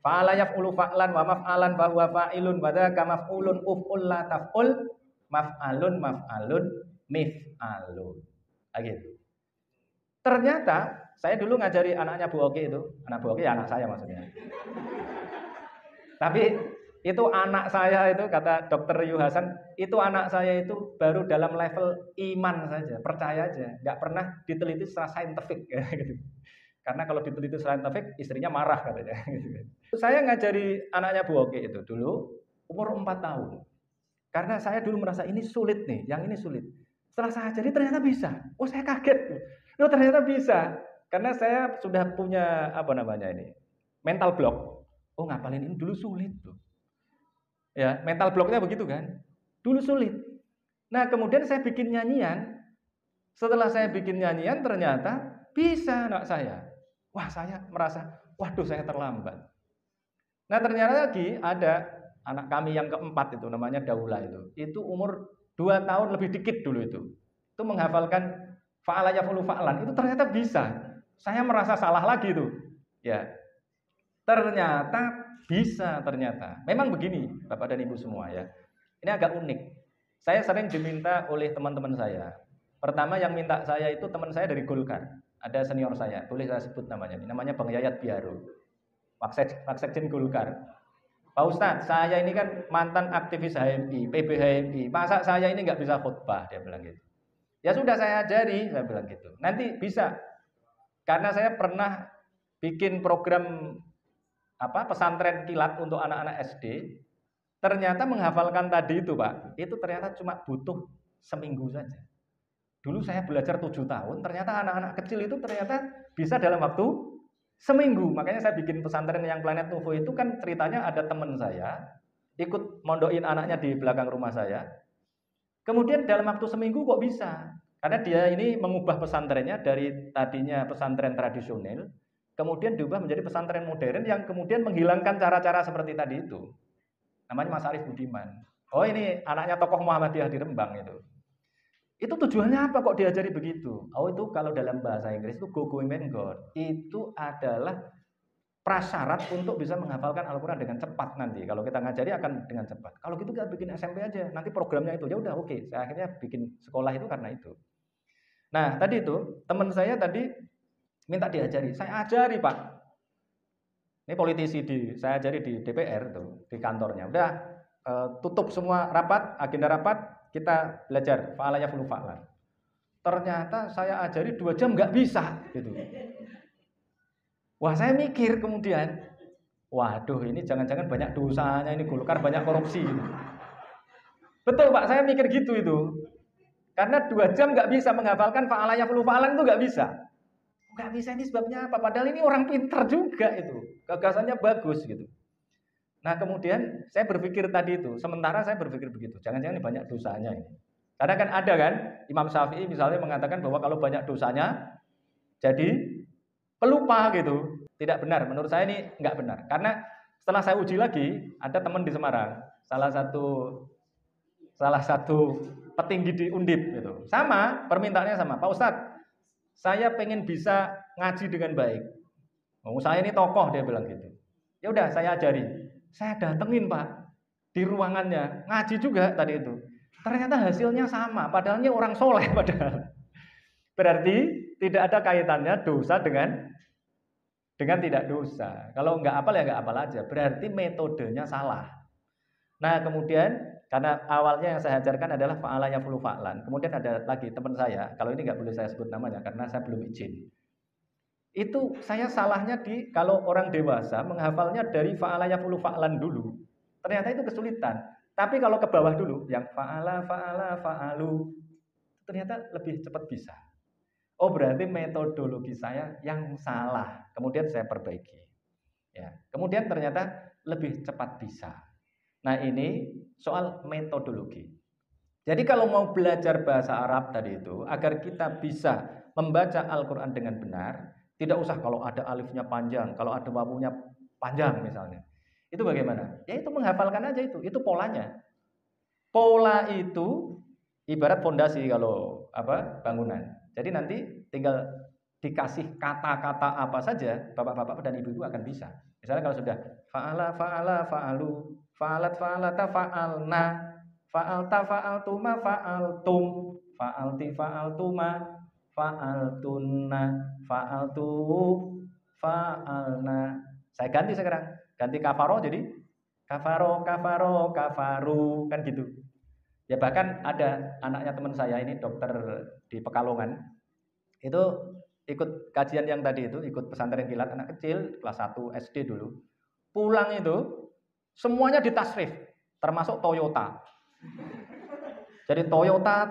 Fa'ala yaf'ulu fa'lan wa maf'alan wa huwa fa'ilun wa dzaka maf'ulun uf'ul la taf'ul maf'alun mif'alun. Gitu. Ternyata saya dulu ngajari anaknya Bu Oki itu, anak Bu Oki ya anak saya maksudnya. Tapi itu anak saya itu kata Dr. Yu Hasan, itu anak saya itu baru dalam level iman saja, percaya aja, nggak pernah diteliti secara saintifik gitu. Karena kalau diteliti saintifik istrinya marah katanya. Saya ngajari anaknya Bu Oki itu dulu umur 4 tahun. Karena saya dulu merasa ini sulit nih, yang ini sulit. Setelah saya ajari ternyata bisa. Oh, saya kaget. Loh, ternyata bisa. Karena saya sudah punya mental block. Oh, ngapalin ini dulu sulit tuh. Ya, mental blocknya begitu kan. Dulu sulit. Nah, kemudian saya bikin nyanyian. Setelah saya bikin nyanyian ternyata bisa anak saya. Wah, saya merasa, waduh saya terlambat. Nah, ternyata lagi ada anak kami yang keempat itu namanya Daula itu. Itu umur 2 tahun lebih dikit dulu itu. Itu menghafalkan fa'ala yaf'ulu fa'lan. Itu ternyata bisa. Saya merasa salah lagi itu. Ya. Ternyata bisa ternyata. Memang begini, Bapak dan Ibu semua ya. Ini agak unik. Saya sering diminta oleh teman-teman saya. Pertama yang minta saya itu teman saya dari Golkar. Ada senior saya, boleh saya sebut namanya. Namanya Bang Yayat Biaru. Waksekjen Golkar. Pak Ustadz, saya ini kan mantan aktivis HMI, PB HMI. Masa saya ini nggak bisa khutbah? Dia bilang gitu. Ya sudah saya ajari, saya bilang gitu. Nanti bisa. Karena saya pernah bikin program pesantren kilat untuk anak-anak SD. Ternyata menghafalkan tadi itu, Pak, itu ternyata cuma butuh seminggu saja. Dulu saya belajar 7 tahun, ternyata anak-anak kecil itu ternyata bisa dalam waktu seminggu. Makanya saya bikin pesantren yang Planet Nuvo itu kan ceritanya ada teman saya ikut mondokin anaknya di belakang rumah saya. Kemudian dalam waktu seminggu kok bisa? Karena dia ini mengubah pesantrennya dari tadinya pesantren tradisional, kemudian diubah menjadi pesantren modern yang kemudian menghilangkan cara-cara seperti tadi itu. Namanya Mas Arif Budiman. Oh, ini anaknya tokoh Muhammadiyah di Rembang itu. Itu tujuannya apa kok diajari begitu? Oh, itu kalau dalam bahasa Inggris itu go going when gone. Itu adalah prasyarat untuk bisa menghafalkan Al-Quran dengan cepat nanti. Kalau kita ngajari akan dengan cepat. Kalau gitu kita bikin SMP aja. Nanti programnya itu ya udah oke. Saya akhirnya bikin sekolah itu karena itu. Nah, tadi itu teman saya tadi minta diajari. Saya ajari, Pak. Ini politisi saya ajari di DPR tuh, di kantornya. Udah tutup semua rapat, agenda rapat. kita belajar fa'ala yaf'ulu fa'lan. Ternyata saya ajari 2 jam nggak bisa gitu. Wah, saya mikir kemudian, waduh ini jangan-jangan banyak dosanya ini Golkar banyak korupsi gitu. Betul Pak, saya mikir gitu itu. Karena 2 jam nggak bisa menghafalkan fa'ala yaf'ulu fa'lan itu nggak bisa. Nggak bisa ini sebabnya apa? Padahal ini orang pintar juga itu. Gagasannya bagus gitu. Nah kemudian saya berpikir tadi itu, sementara saya berpikir begitu, jangan-jangan ini banyak dosanya ini. Karena kan ada kan, Imam Syafi'i misalnya mengatakan bahwa kalau banyak dosanya, jadi pelupa gitu. Tidak benar, menurut saya ini nggak benar. Karena setelah saya uji lagi, ada teman di Semarang, salah satu petinggi di Undip gitu. Sama, permintaannya sama, Pak Ustadz, saya pengen bisa ngaji dengan baik. Oh, saya ini tokoh, dia bilang gitu. Ya udah, saya ajari. Saya datengin Pak di ruangannya ngaji juga tadi itu. Ternyata hasilnya sama, padahal ini orang soleh padahal. Berarti tidak ada kaitannya dosa dengan tidak dosa. Kalau nggak hafal ya nggak hafal aja. Berarti metodenya salah. Nah kemudian karena awalnya yang saya ajarkan adalah fa'ala yaf'ulu fa'lan. Kemudian ada lagi teman saya, kalau ini nggak boleh saya sebut namanya karena saya belum izin. Itu saya salahnya kalau orang dewasa menghafalnya dari fa'ala yaf'ulu fa'lan dulu. Ternyata itu kesulitan. Tapi kalau ke bawah dulu yang fa'ala fa'alu ternyata lebih cepat bisa. Oh, berarti metodologi saya yang salah. Kemudian saya perbaiki. Ya. Kemudian ternyata lebih cepat bisa. Nah, ini soal metodologi. Jadi kalau mau belajar bahasa Arab tadi itu agar kita bisa membaca Al-Qur'an dengan benar, tidak usah kalau ada alifnya panjang, kalau ada wawunya panjang misalnya. Itu bagaimana? Ya itu menghafalkan aja itu polanya. Pola itu ibarat fondasi kalau bangunan. Jadi nanti tinggal dikasih kata-kata apa saja, bapak-bapak dan ibu-ibu akan bisa. Misalnya kalau sudah fa'ala fa'alu, fa'alat fa'alata fa'alna, fa'alta fa'altuma fa'altum, fa'alti fa'altuma fa'altunna, fa'altu fa'alna. Saya ganti sekarang, ganti kafaro jadi kafaro kafaru kan gitu. Ya bahkan ada anaknya teman saya ini dokter di Pekalongan, itu ikut kajian yang tadi itu, ikut pesantren kilat anak kecil kelas 1 SD dulu. Pulang itu semuanya ditasrif, termasuk Toyota. Jadi Toyota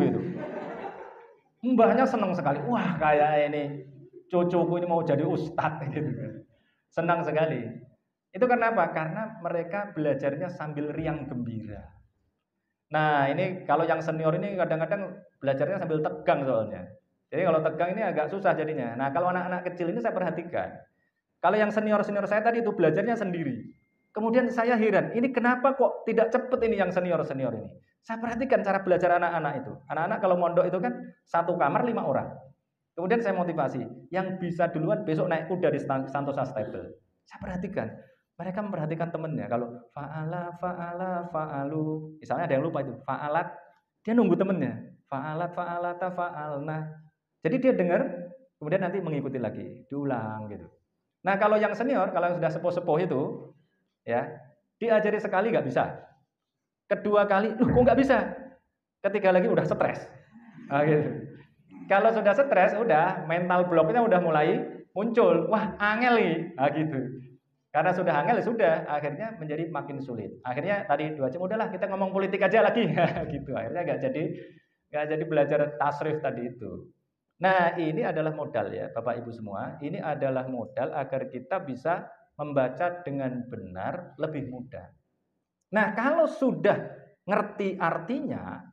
gitu. Mbahnya senang sekali. Wah, kayak ini cucuku ini mau jadi ustadz gitu kan. Senang sekali. Itu kenapa? Karena mereka belajarnya sambil riang gembira. Nah, ini kalau yang senior ini kadang-kadang belajarnya sambil tegang soalnya. Jadi kalau tegang ini agak susah jadinya. Nah, kalau anak-anak kecil ini saya perhatikan. Kalau yang senior-senior saya tadi itu belajarnya sendiri. Kemudian saya heran, ini kenapa kok tidak cepat ini yang senior-senior ini? Saya perhatikan cara belajar anak-anak itu. Anak-anak kalau mondok itu kan satu kamar 5 orang. Kemudian saya motivasi, yang bisa duluan besok naik kuda di Santosa Stable. Saya perhatikan, mereka memperhatikan temennya. Kalau fa'ala, fa'alu, misalnya ada yang lupa itu, fa'alat, dia nunggu temennya. Fa'alat, fa'alata, fa'alna. Jadi dia dengar, kemudian nanti mengikuti lagi, diulang gitu. Nah kalau yang senior, kalau yang sudah sepuh-sepuh itu, ya diajari sekali nggak bisa. Kedua kali, kok nggak bisa? Ketiga lagi udah stres. Nah, gitu. Kalau sudah stres, udah mental blocknya udah mulai muncul. Wah, angel nih. Nah, gitu. Karena sudah angel, sudah akhirnya menjadi makin sulit. Akhirnya tadi 2 jam udahlah kita ngomong politik aja lagi. Gitu. Akhirnya nggak jadi belajar tasrif tadi itu. Nah, ini adalah modal ya, Bapak Ibu semua. Ini adalah modal agar kita bisa membaca dengan benar lebih mudah. Nah, kalau sudah ngerti artinya,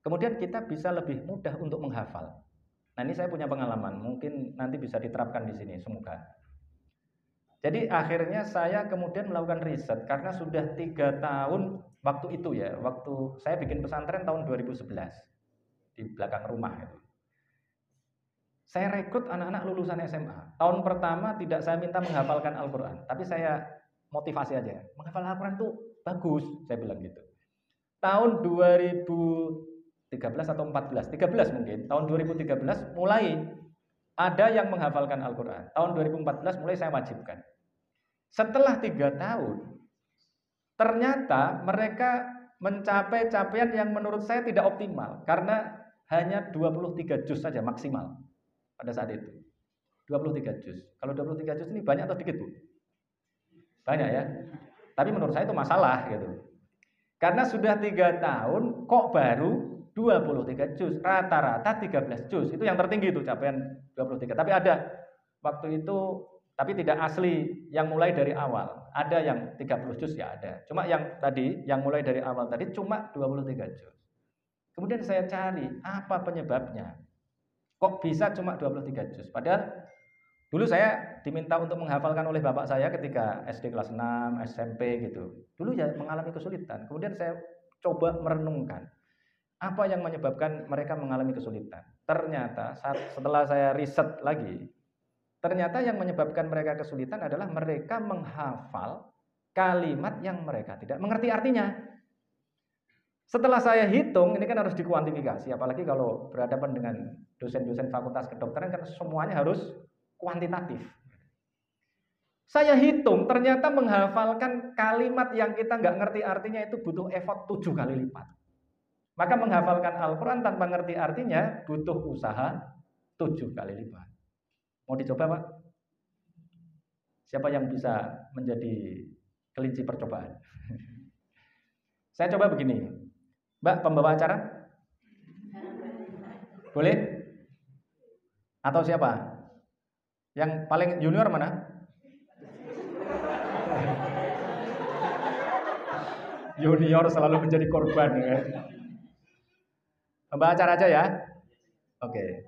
kemudian kita bisa lebih mudah untuk menghafal. Nah, ini saya punya pengalaman, mungkin nanti bisa diterapkan di sini, semoga. Jadi akhirnya saya kemudian melakukan riset karena sudah 3 tahun waktu itu ya, waktu saya bikin pesantren tahun 2011 di belakang rumah itu. Saya rekrut anak-anak lulusan SMA. Tahun pertama tidak saya minta menghafalkan Al-Quran, tapi saya motivasi aja. Menghafal Al-Quran itu bagus, saya bilang gitu. Tahun 2013 atau 14, 13 mungkin, tahun 2013 mulai ada yang menghafalkan Al-Quran. Tahun 2014 mulai saya wajibkan. Setelah 3 tahun, ternyata mereka mencapai capaian yang menurut saya tidak optimal karena hanya 23 juz saja maksimal pada saat itu. 23 juz. Kalau 23 juz ini banyak atau dikit, Bu? Banyak ya. Tapi menurut saya itu masalah gitu. Karena sudah 3 tahun kok baru 23 juz. Rata-rata 13 juz. Itu yang tertinggi itu capaian 23. Tapi ada waktu itu, tapi tidak asli yang mulai dari awal. Ada yang 30 juz ya ada. Cuma yang tadi, yang mulai dari awal tadi cuma 23 juz. Kemudian saya cari apa penyebabnya. Kok bisa cuma 23 juz? Padahal dulu saya diminta untuk menghafalkan oleh bapak saya ketika SD kelas 6, SMP gitu. Dulu ya mengalami kesulitan. Kemudian saya coba merenungkan apa yang menyebabkan mereka mengalami kesulitan. Ternyata setelah saya riset lagi, ternyata yang menyebabkan mereka kesulitan adalah mereka menghafal kalimat yang mereka tidak mengerti artinya. Setelah saya hitung, ini kan harus dikuantifikasi, apalagi kalau berhadapan dengan dosen-dosen fakultas kedokteran kan semuanya harus kuantitatif. Saya hitung, ternyata menghafalkan kalimat yang kita nggak ngerti artinya itu butuh effort 7 kali lipat. Maka menghafalkan Al-Quran tanpa ngerti artinya butuh usaha 7 kali lipat. Mau dicoba, Pak? Siapa yang bisa menjadi kelinci percobaan? Saya coba begini. Mbak, pembawa acara? Boleh? Atau siapa? Yang paling junior mana? Junior selalu menjadi korban ya. Pembawa acara aja ya. Oke.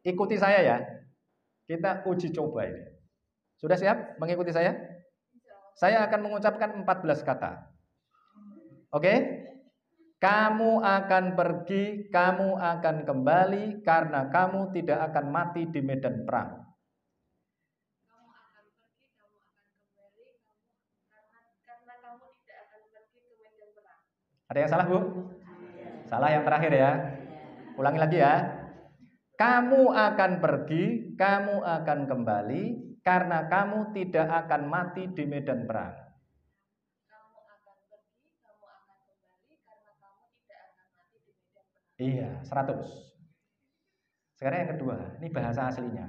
Ikuti saya ya. Kita uji coba ini. Sudah siap mengikuti saya? Saya akan mengucapkan 14 kata. Oke? Kamu akan pergi, kamu akan kembali karena kamu tidak akan mati di medan perang. Kamu akan pergi, kamu akan kembali, karena kamu tidak akan pergi ke medan perang. Ada yang salah, Bu? Salah yang terakhir ya. Ulangi lagi ya. Kamu akan pergi, kamu akan kembali karena kamu tidak akan mati di medan perang. Kamu akan pergi, kamu akan kembali karena kamu tidak akan mati di medan perang. Iya, 100. Sekarang yang kedua, ini bahasa aslinya.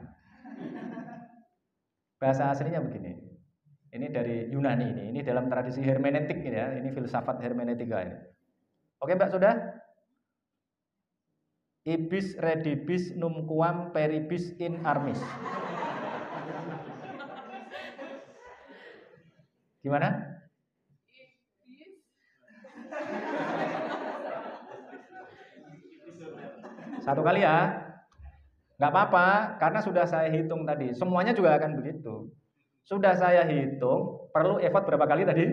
Bahasa aslinya begini. Ini dari Yunani ini dalam tradisi hermeneutik ini ya, ini filsafat hermeneutika ini. Oke, Mbak, sudah? Ibis redibis numquam peribis in armis. Gimana? Satu kali ya. Nggak apa-apa, karena sudah saya hitung tadi. Semuanya juga akan begitu. Sudah saya hitung, perlu effort berapa kali tadi?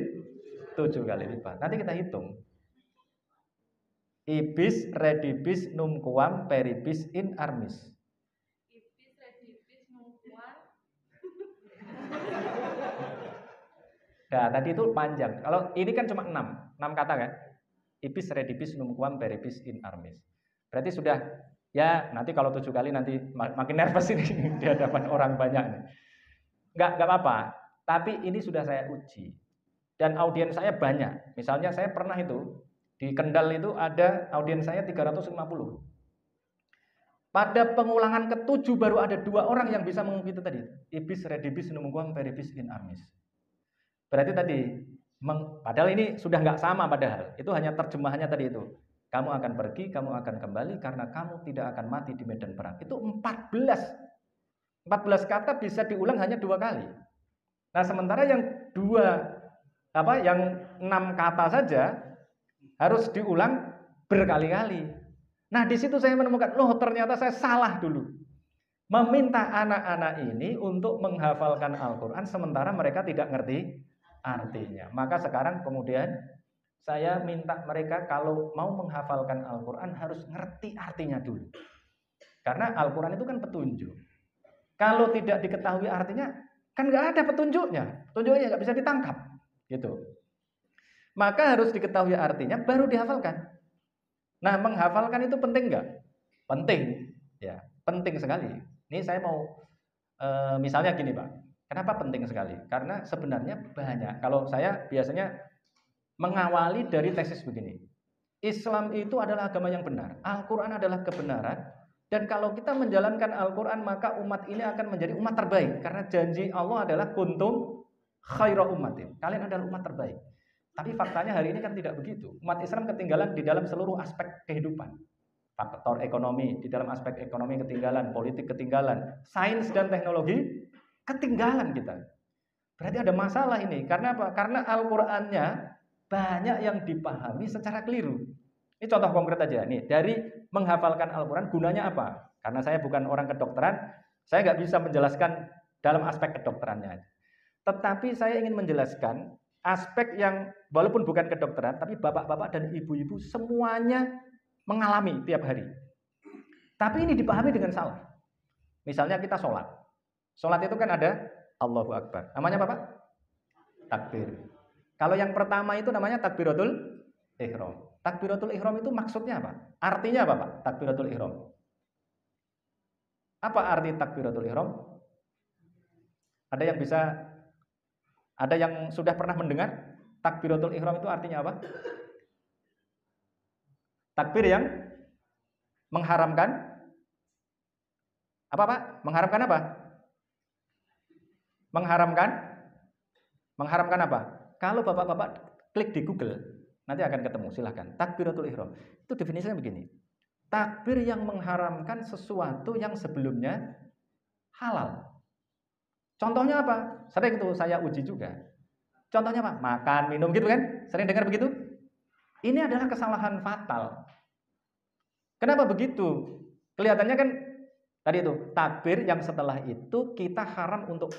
7 kali lipat. Nanti kita hitung. Ibis redibis numquam peribis in armis. Ibis redibis numquam. Nah, tadi itu panjang. Kalau ini kan cuma 6 kata kan? Ibis redibis numquam peribis in armis. Berarti sudah, ya nanti kalau 7 kali nanti makin nervous ini di hadapan orang banyak nih. Nggak apa-apa. Tapi ini sudah saya uji. Dan audiens saya banyak. Misalnya saya pernah itu di Kendal itu ada audiens saya 350. Pada pengulangan ke-7 baru ada 2 orang yang bisa mengungkit itu tadi. Ibis redibis numquam peribis in armis. Berarti tadi, padahal ini sudah nggak sama padahal. Itu hanya terjemahannya tadi itu. Kamu akan pergi, kamu akan kembali karena kamu tidak akan mati di medan perang. Itu 14 kata bisa diulang hanya 2 kali. Nah, sementara yang 6 kata saja harus diulang berkali-kali. Nah, di situ saya menemukan, loh ternyata saya salah dulu. Meminta anak-anak ini untuk menghafalkan Al-Quran sementara mereka tidak ngerti artinya. Maka sekarang kemudian saya minta mereka kalau mau menghafalkan Al-Quran harus ngerti artinya dulu. Karena Al-Quran itu kan petunjuk. Kalau tidak diketahui artinya, kan nggak ada petunjuknya. Petunjuknya nggak bisa ditangkap. Gitu. Maka harus diketahui artinya baru dihafalkan. Nah, menghafalkan itu penting nggak? Penting, ya, penting sekali. Ini saya mau, misalnya gini Pak, kenapa penting sekali? Karena sebenarnya banyak. Kalau saya biasanya mengawali dari tesis begini. Islam itu adalah agama yang benar. Al-Quran adalah kebenaran. Dan kalau kita menjalankan Al-Quran, maka umat ini akan menjadi umat terbaik. Karena janji Allah adalah kuntum khaira ummatin. Kalian adalah umat terbaik. Tapi faktanya hari ini kan tidak begitu. Umat Islam ketinggalan di dalam seluruh aspek kehidupan. Faktor ekonomi, di dalam aspek ekonomi ketinggalan, politik ketinggalan, sains dan teknologi ketinggalan kita. Berarti ada masalah ini. Karena apa? Karena Al-Qur'annya banyak yang dipahami secara keliru. Ini contoh konkret aja. Nih, dari menghafalkan Al-Quran gunanya apa? Karena saya bukan orang kedokteran, saya nggak bisa menjelaskan dalam aspek kedokterannya. Tetapi saya ingin menjelaskan aspek yang walaupun bukan kedokteran, tapi bapak-bapak dan ibu-ibu semuanya mengalami tiap hari. Tapi ini dipahami dengan salah. Misalnya kita sholat. Sholat itu kan ada Allahu Akbar. Namanya apa, Pak? Takbir. Kalau yang pertama itu namanya takbiratul ihram. Takbiratul ihram itu maksudnya apa? Artinya apa, Pak? Takbiratul ihram. Apa arti takbiratul ihram? Ada yang sudah pernah mendengar takbiratul ihram itu artinya apa? Takbir yang mengharamkan apa, Pak? Mengharamkan apa? Mengharamkan apa? Kalau bapak-bapak klik di Google, nanti akan ketemu, silahkan. Takbiratul ihram. Itu definisinya begini. Takbir yang mengharamkan sesuatu yang sebelumnya halal. Contohnya apa? Sering itu saya uji juga. Contohnya apa? Makan, minum gitu kan? Sering dengar begitu? Ini adalah kesalahan fatal. Kenapa begitu? Kelihatannya kan tadi itu, takbir yang setelah itu kita haram untuk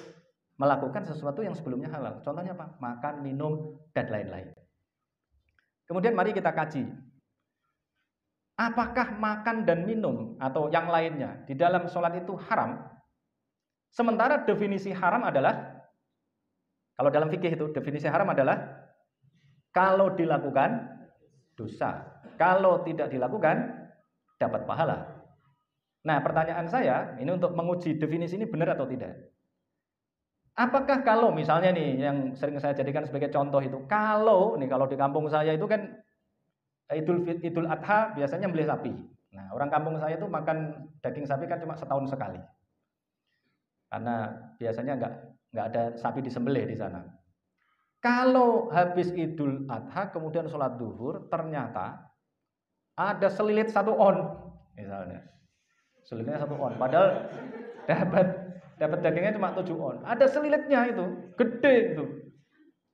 melakukan sesuatu yang sebelumnya halal. Contohnya apa? Makan, minum, dan lain-lain. Kemudian mari kita kaji. Apakah makan dan minum atau yang lainnya di dalam sholat itu haram? Sementara definisi haram adalah, kalau dalam fikih itu definisi haram adalah kalau dilakukan dosa, kalau tidak dilakukan dapat pahala. Nah, pertanyaan saya ini untuk menguji definisi ini benar atau tidak. Apakah kalau misalnya nih yang sering saya jadikan sebagai contoh itu, kalau di kampung saya itu kan Idul Adha biasanya beli sapi. Nah, orang kampung saya itu makan daging sapi kan cuma setahun sekali. Karena biasanya nggak ada sapi disembelih di sana. Kalau habis Idul Adha kemudian sholat duhur, ternyata ada selilit 1 on misalnya. Selilitnya 1 on, padahal dapat dagingnya cuma 7 on. Ada selilitnya itu, gede itu.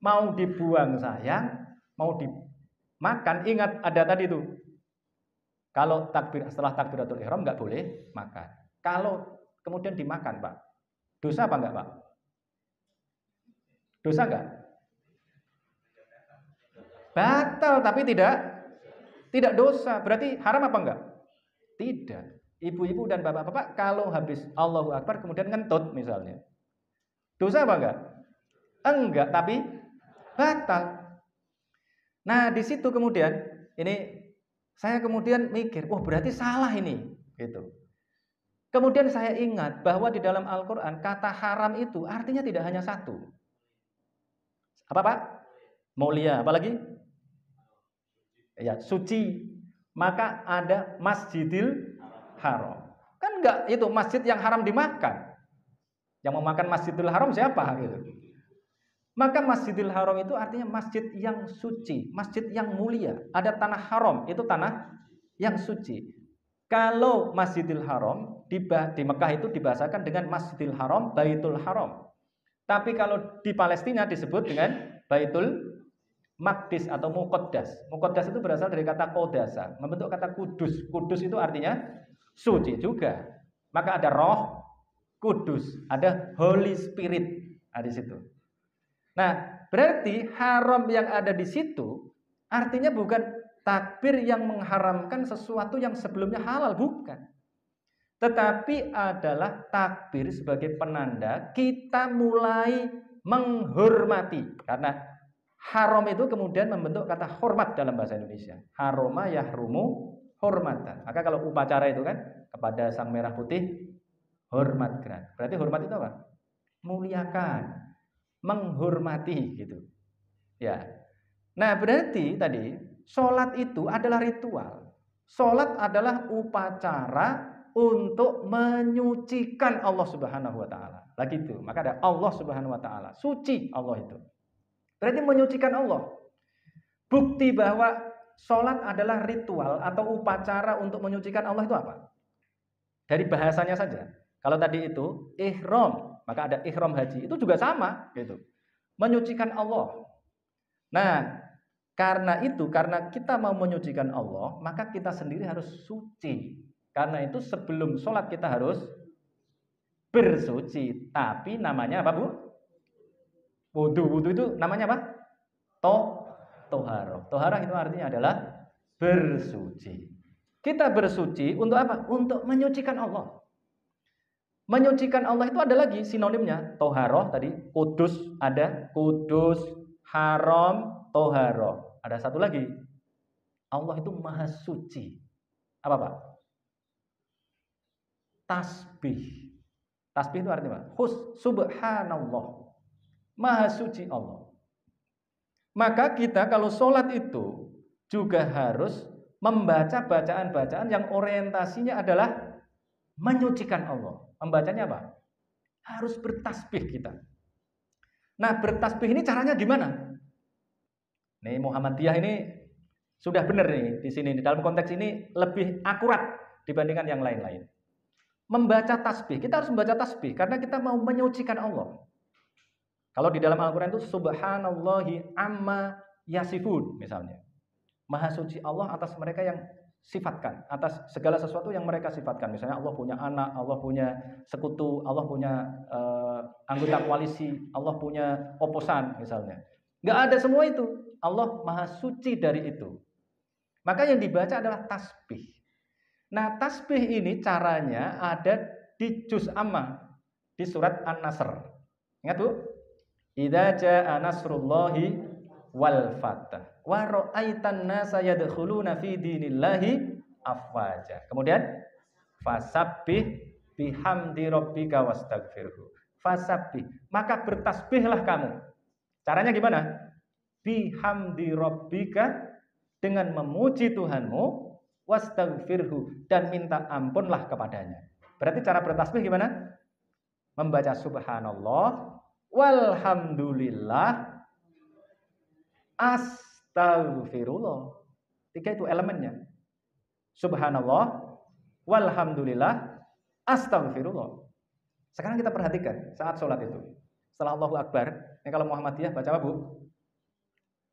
Mau dibuang sayang, mau dimakan, ingat ada tadi itu. Kalau setelah takbiratul ihram nggak boleh makan. Kalau kemudian dimakan, Pak, dosa apa enggak, Pak? Dosa enggak? Batal, tapi tidak dosa. Berarti haram apa enggak? Tidak. Ibu-ibu dan bapak-bapak kalau habis Allahu Akbar kemudian ngentut misalnya, dosa apa enggak? Enggak, tapi batal. Nah, di situ kemudian ini saya kemudian mikir, wah berarti salah ini, gitu. Kemudian saya ingat bahwa di dalam Al-Quran kata haram itu artinya tidak hanya satu. Apa, Pak? Mulia, apalagi? Ya, suci. Maka ada Masjidil Haram. Kan enggak itu masjid yang haram dimakan. Yang memakan Masjidil Haram siapa gitu. Maka Masjidil Haram itu artinya masjid yang suci, masjid yang mulia. Ada tanah haram, itu tanah yang suci. Kalau Masjidil Haram di Mekah itu dibahasakan dengan Masjidil Haram, Baitul Haram. Tapi kalau di Palestina disebut dengan Baitul Maqdis atau Muqaddas. Muqaddas itu berasal dari kata Qodasa, membentuk kata kudus. Kudus itu artinya suci juga. Maka ada Roh Kudus, ada Holy Spirit di situ. Nah, berarti haram yang ada di situ artinya bukan takbir yang mengharamkan sesuatu yang sebelumnya halal, bukan. Tetapi adalah takbir sebagai penanda kita mulai menghormati. Karena haram itu kemudian membentuk kata hormat dalam bahasa Indonesia. Haroma yahrumu hormatan. Maka kalau upacara itu kan kepada sang merah putih hormat gerak. Berarti hormat itu apa? Muliakan, menghormati gitu. Ya. Nah, berarti tadi sholat itu adalah ritual. Sholat adalah upacara untuk menyucikan Allah Subhanahu wa taala. Lagi itu, maka ada Allah Subhanahu wa taala. Suci Allah itu. Berarti menyucikan Allah. Bukti bahwa sholat adalah ritual atau upacara untuk menyucikan Allah itu apa? Dari bahasanya saja. Kalau tadi itu ihram, maka ada ihram haji. Itu juga sama gitu. Menyucikan Allah. Nah, karena kita mau menyucikan Allah, maka kita sendiri harus suci. Karena itu sebelum sholat kita harus bersuci. Tapi namanya apa, Bu? Wudu itu namanya apa? Toharoh. Toharoh itu artinya adalah bersuci. Kita bersuci untuk apa? Untuk menyucikan Allah. Menyucikan Allah itu ada lagi sinonimnya. Toharoh tadi, kudus ada, kudus, haram, toharoh. Ada satu lagi. Allah itu maha suci. Apa, Pak? Tasbih. Tasbih itu artinya apa? Subhanallah. Maha suci Allah. Maka kita kalau sholat itu juga harus membaca bacaan-bacaan yang orientasinya adalah menyucikan Allah. Membacanya apa? Harus bertasbih kita. Nah, bertasbih ini caranya gimana? Nih Muhammadiyah ini sudah benar nih di sini. Dalam konteks ini lebih akurat dibandingkan yang lain-lain. Membaca tasbih, kita harus membaca tasbih karena kita mau menyucikan Allah. Kalau di dalam Al-Quran itu subhanallahi amma yasifun misalnya. Maha suci Allah atas mereka yang sifatkan, atas segala sesuatu yang mereka sifatkan. Misalnya Allah punya anak, Allah punya sekutu, Allah punya anggota koalisi, Allah punya oposan misalnya. Nggak ada semua itu. Allah maha suci dari itu. Maka yang dibaca adalah tasbih. Nah, tasbih ini caranya ada di juz amma di surat An-Nasr. Ingat, Bu? Idza jaa nasrullahi wal fath wa ra'aitan nasa yadkhuluna fi dinillahi afwaja. Kemudian fasabbih bihamdi rabbika wastaghfirhu. Fasabbih, maka bertasbihlah kamu. Caranya gimana? Bihamdi rabbika, dengan memuji Tuhanmu, wastaghfirhu, dan minta ampunlah kepadanya. Berarti cara bertasbih gimana? Membaca subhanallah, walhamdulillah, astaghfirullah. 3 itu elemennya. Subhanallah, walhamdulillah, astaghfirullah. Sekarang kita perhatikan saat sholat itu. Setelah Allahu Akbar, ini kalau Muhammadiyah baca apa, Bu?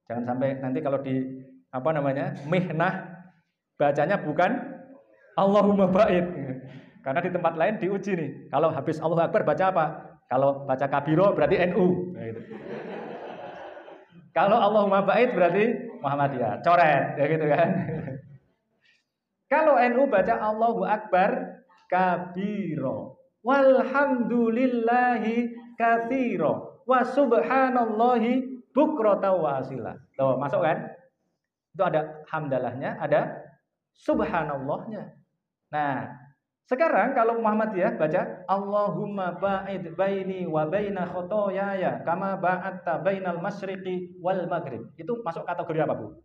Jangan sampai nanti kalau di mihnah bacanya bukan Allahumma ba'id. Karena di tempat lain diuji nih. Kalau habis Allahu Akbar baca apa? Kalau baca kabiro berarti NU. Nah, gitu. Kalau Allahumma ba'id berarti Muhammadiyah. Coret, ya gitu kan. Kalau NU baca Allahu Akbar kabiro, walhamdulillahi katsiro, wa subhanallahi bukrata wa asila. Tuh, masuk kan? Itu ada hamdalahnya, ada subhanallahnya. Nah, sekarang kalau Muhammadiyah baca Allahumma ba'id baini wa baina khotoyaya kama ba'atta bainal masyriqi wal maghrib. Itu masuk kategori apa, Bu?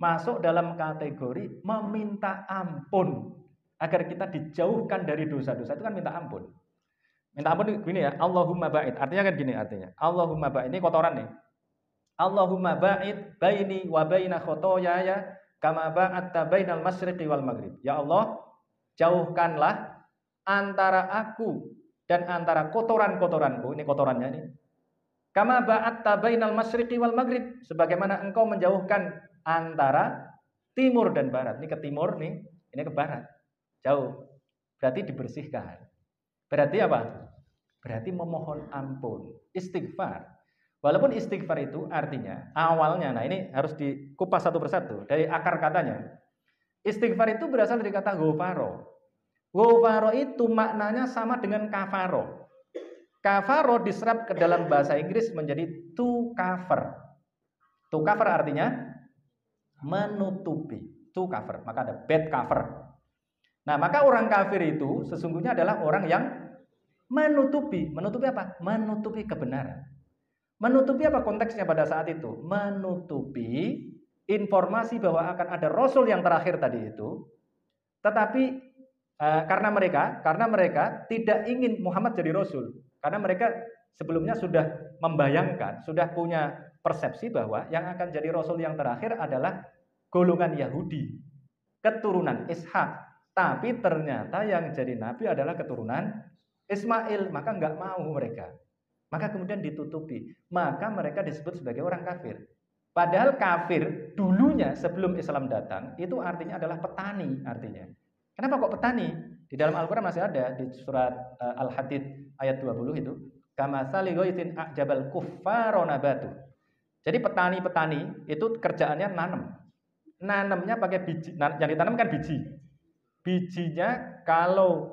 Masuk dalam kategori meminta ampun agar kita dijauhkan dari dosa-dosa. Itu kan minta ampun. Minta ampun gini ya, Allahumma ba'id. Artinya kan gini artinya. Allahumma ba'id, ini kotoran nih. Allahumma ba'id baini wa baina khotoyaya kama ba'atta bainal masyriqi wal maghrib. Ya Allah, jauhkanlah antara aku dan antara kotoran-kotoranku. Ini kotorannya ini. Kama ba'atta bainal masyriqi wal maghrib, sebagaimana engkau menjauhkan antara timur dan barat. Ini ke timur nih, ini ke barat. Jauh. Berarti dibersihkan. Berarti apa? Berarti memohon ampun, istighfar. Walaupun istighfar itu artinya awalnya, nah ini harus dikupas satu persatu dari akar katanya. Istighfar itu berasal dari kata ghafaro. Ghafaro itu maknanya sama dengan kafaro. Kafaro diserap ke dalam bahasa Inggris menjadi to cover. To cover artinya menutupi. To cover, maka ada bad cover. Nah, maka orang kafir itu sesungguhnya adalah orang yang menutupi. Menutupi apa? Menutupi kebenaran. Menutupi apa konteksnya pada saat itu? Menutupi informasi bahwa akan ada rasul yang terakhir tadi itu. Tetapi karena mereka tidak ingin Muhammad jadi rasul. Karena mereka sebelumnya sudah membayangkan, sudah punya persepsi bahwa yang akan jadi rasul yang terakhir adalah golongan Yahudi, keturunan Ishak. Tapi ternyata yang jadi nabi adalah keturunan Ismail, maka nggak mau mereka. Maka kemudian ditutupi. Maka mereka disebut sebagai orang kafir. Padahal kafir dulunya sebelum Islam datang itu artinya adalah petani artinya. Kenapa kok petani? Di dalam Al-Quran masih ada di surat Al-Hadid ayat 20 itu. Kamatsali ghaithin a'jabal kuffara nabatu. Jadi petani-petani itu kerjaannya nanam. Nanamnya pakai biji. Yang ditanam kan biji. Bijinya kalau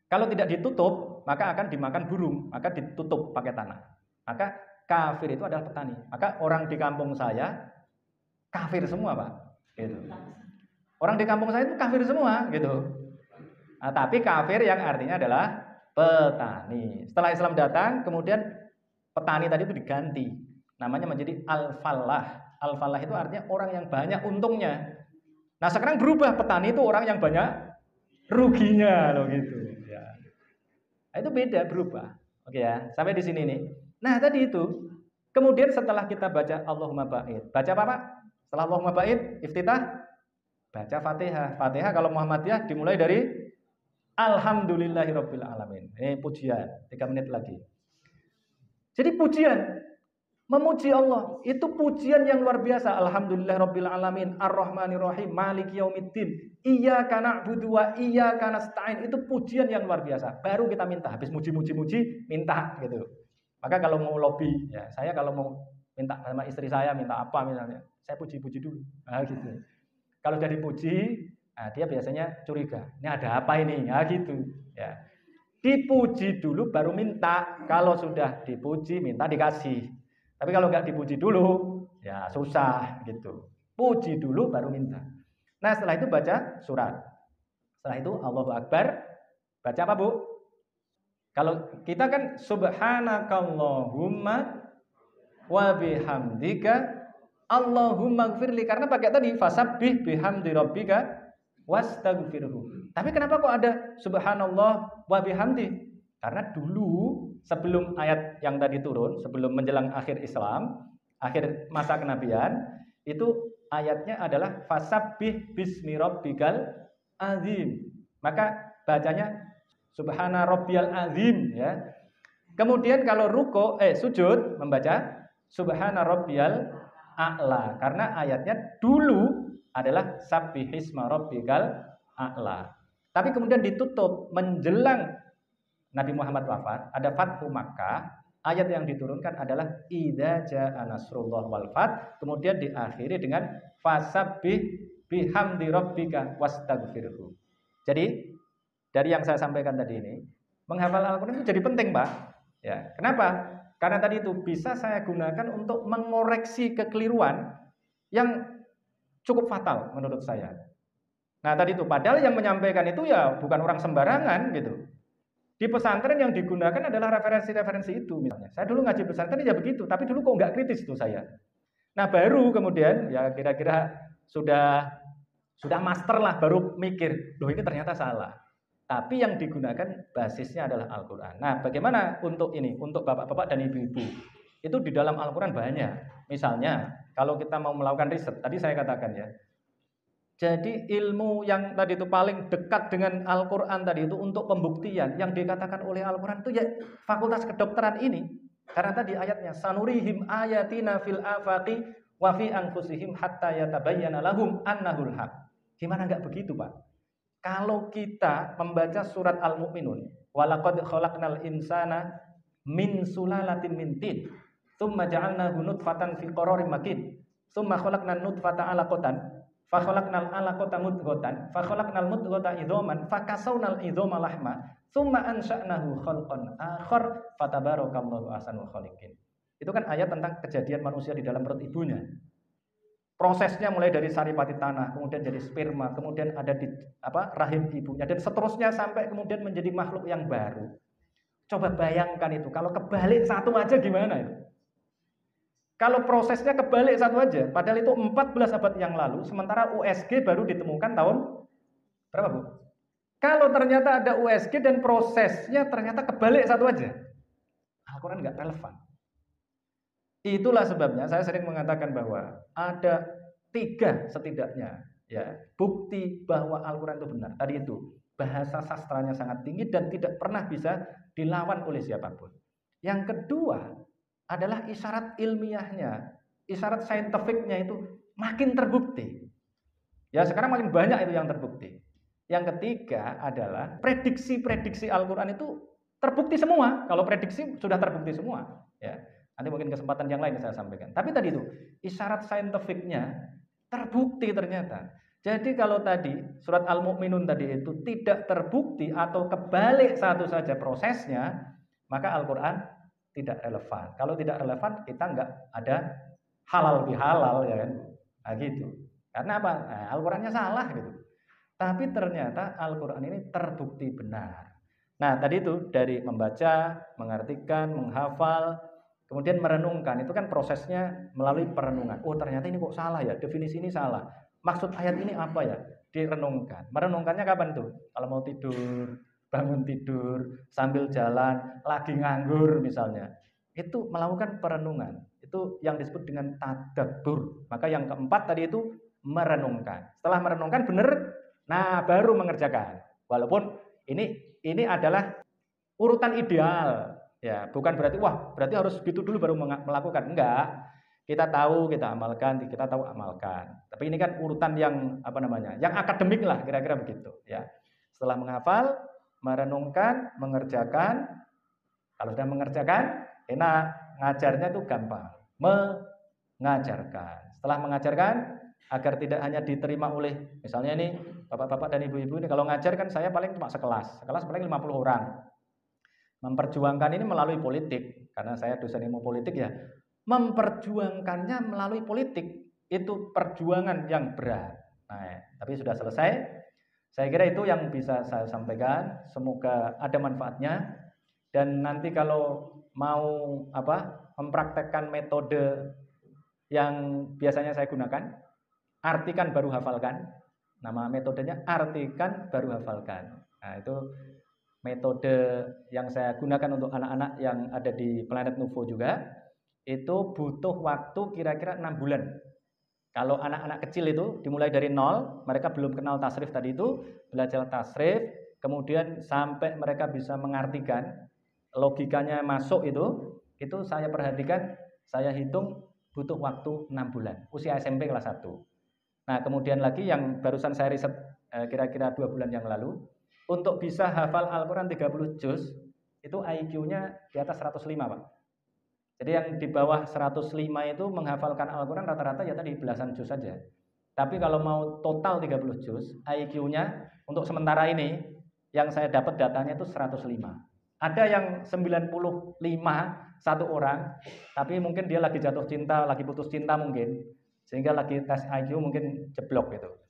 tidak ditutup maka akan dimakan burung, maka ditutup pakai tanah. Maka kafir itu adalah petani. Maka orang di kampung saya kafir semua, Pak. Gitu. Orang di kampung saya itu kafir semua, gitu. Nah, tapi kafir yang artinya adalah petani. Setelah Islam datang, kemudian petani tadi itu diganti. Namanya menjadi al-fallah. Al-fallah itu artinya orang yang banyak untungnya. Nah, sekarang berubah, petani itu orang yang banyak ruginya loh gitu. Ya. Nah, itu beda, berubah. Oke ya, sampai di sini nih. Nah, tadi itu. Kemudian setelah kita baca Allahumma ba'id. Baca apa, Pak? Setelah Allahumma ba'id, iftitah, baca Fatihah. Fatihah kalau Muhammadiyah dimulai dari Alhamdulillahirabbil alamin. Ini pujian, 3 menit lagi. Jadi pujian, memuji Allah, itu pujian yang luar biasa. Alhamdulillahirabbil alamin, Ar-Rahmanirrahim, Maliki yaumiddin, Iyyaka na'budu wa iyyaka nasta'in. Itu pujian yang luar biasa. Baru kita minta, habis muji-muji minta gitu. Maka kalau mau lobby, ya saya kalau mau minta sama istri saya minta apa misalnya, saya puji-puji dulu. Nah, gitu. Kalau sudah dipuji, nah, dia biasanya curiga. Ini ada apa ini? Nah, gitu. Ya. Dipuji dulu baru minta. Kalau sudah dipuji minta dikasih. Tapi kalau nggak dipuji dulu, ya susah gitu. Puji dulu baru minta. Nah, setelah itu baca surat. Setelah itu Allahu Akbar. Baca apa, Bu? Kalau kita kan subhanakallahumma wa bihamdika Allahumma gfirli. Karena pakai tadi fasabbih bihamdi rabbika wastaghfirhu. Tapi kenapa kok ada subhanallah wa bihamdi? Karena dulu sebelum ayat yang tadi turun, sebelum menjelang akhir Islam, akhir masa kenabian, itu ayatnya adalah fasabbih bismi rabbikal azim. Maka bacanya subhana rabbiyal azim ya. Kemudian kalau sujud membaca subhana rabbiyal a'la, karena ayatnya dulu adalah sabbihisma rabbikal a'la. Tapi kemudian ditutup menjelang Nabi Muhammad wafat, ada Fathu Makkah, ayat yang diturunkan adalah idza jaa nasrullah wal fath, kemudian diakhiri dengan fasabbih bihamdi rabbika wastaghfirhu. Jadi dari yang saya sampaikan tadi ini, menghafal Al-Qur'an itu jadi penting, Pak. Ya, kenapa? Karena tadi itu bisa saya gunakan untuk mengoreksi kekeliruan yang cukup fatal menurut saya. Nah, tadi itu padahal yang menyampaikan itu ya bukan orang sembarangan gitu. Di pesantren yang digunakan adalah referensi-referensi itu misalnya. Saya dulu ngaji pesantren ya begitu, tapi dulu kok nggak kritis itu saya. Nah, baru kemudian ya kira-kira sudah master lah, baru mikir, loh ini ternyata salah. Tapi yang digunakan basisnya adalah Al-Quran. Nah, bagaimana untuk ini? Untuk bapak-bapak dan ibu-ibu. Itu di dalam Al-Quran banyak. Misalnya, kalau kita mau melakukan riset, tadi saya katakan ya. Jadi ilmu yang tadi itu paling dekat dengan Al-Quran tadi itu untuk pembuktian. Yang dikatakan oleh Al-Quran itu ya fakultas kedokteran ini. Karena tadi ayatnya, sanurihim ayatina fil afaqi wa fi anfusihim hatta yatabayyana lahum annahul haq. Gimana enggak begitu, Pak? Kalau kita membaca surat Al-Mu'minun, walaqad khalaqnal insana min sulalatin min tin, tsumma ja'alnahu nutfatan fi qararin makin, tsumma khalaqnan nutfata 'alaqatan, fa khalaqnal 'alaqata mudghatan, fa khalaqnal mudghata idhoman, fa kasawnal idhoma lahma, tsumma ansha'nahu khalqan akhar, fatabarakallahu ahsanul khaliqin. Itu kan ayat tentang kejadian manusia di dalam perut ibunya. Prosesnya mulai dari saripati tanah, kemudian jadi sperma, kemudian ada di rahim ibunya, dan seterusnya sampai kemudian menjadi makhluk yang baru. Coba bayangkan itu, kalau kebalik satu aja gimana itu? Kalau prosesnya kebalik satu aja, padahal itu 14 abad yang lalu, sementara USG baru ditemukan tahun berapa, Bu? Kalau ternyata ada USG dan prosesnya ternyata kebalik satu aja, Al-Quran nggak relevan. Itulah sebabnya saya sering mengatakan bahwa ada 3 setidaknya ya bukti bahwa Al-Quran itu benar. Tadi itu, bahasa sastranya sangat tinggi dan tidak pernah bisa dilawan oleh siapapun. Yang kedua adalah isyarat ilmiahnya, isyarat saintifiknya itu makin terbukti. Ya sekarang makin banyak itu yang terbukti. Yang ketiga adalah prediksi-prediksi Al-Quran itu terbukti semua. Kalau prediksi sudah terbukti semua. Ya, nanti mungkin kesempatan yang lain saya sampaikan. Tapi tadi itu isyarat saintifiknya terbukti ternyata. Jadi kalau tadi surat Al-Mu'minun tadi itu tidak terbukti atau kebalik satu saja prosesnya, maka Al-Quran tidak relevan. Kalau tidak relevan, kita nggak ada halal bihalal ya kan, nah, gitu. Karena apa? Nah, Al-Qurannya salah gitu. Tapi ternyata Al-Quran ini terbukti benar. Nah tadi itu dari membaca, mengartikan, menghafal, kemudian merenungkan. Itu kan prosesnya melalui perenungan. Oh ternyata ini kok salah ya, definisi ini salah. Maksud ayat ini apa ya? Direnungkan. Merenungkannya kapan tuh? Kalau mau tidur, bangun tidur, sambil jalan, lagi nganggur misalnya. Itu melakukan perenungan. Itu yang disebut dengan tadabbur. Maka yang keempat tadi itu merenungkan. Setelah merenungkan benar, nah baru mengerjakan. Walaupun ini adalah urutan ideal. Ya, bukan berarti wah, berarti harus gitu dulu baru melakukan. Enggak. Kita tahu, kita amalkan, kita tahu amalkan. Tapi ini kan urutan yang apa namanya? Yang akademik lah, kira-kira begitu, ya. Setelah menghafal, merenungkan, mengerjakan. Kalau sudah mengerjakan, enak, ngajarnya itu gampang. Mengajarkan. Setelah mengajarkan, agar tidak hanya diterima oleh, misalnya ini bapak-bapak dan ibu-ibu ini, kalau ngajar kan saya paling cuma sekelas paling 50 orang. Memperjuangkan ini melalui politik, karena saya dosen ilmu politik ya. Memperjuangkannya melalui politik, itu perjuangan yang berat. Nah, tapi sudah selesai. Saya kira itu yang bisa saya sampaikan. Semoga ada manfaatnya. Dan nanti kalau mau mempraktekkan metode yang biasanya saya gunakan, artikan baru hafalkan. Nama metodenya artikan baru hafalkan. Nah, itu metode yang saya gunakan untuk anak-anak yang ada di Planet Nuvo juga. Itu butuh waktu kira-kira 6 bulan. Kalau anak-anak kecil itu dimulai dari 0, mereka belum kenal tasrif tadi itu, belajar tasrif, kemudian sampai mereka bisa mengartikan, logikanya masuk itu saya perhatikan, saya hitung butuh waktu 6 bulan, usia SMP kelas 1. Nah kemudian lagi yang barusan saya riset kira-kira 2 bulan yang lalu, untuk bisa hafal Al-Quran 30 juz, itu IQ-nya di atas 105 Pak. Jadi yang di bawah 105 itu menghafalkan Al-Quran rata-rata ya tadi belasan juz saja. Tapi kalau mau total 30 juz, IQ-nya untuk sementara ini, yang saya dapat datanya itu 105. Ada yang 95 satu orang, tapi mungkin dia lagi jatuh cinta, lagi putus cinta mungkin, sehingga lagi tes IQ mungkin jeblok gitu.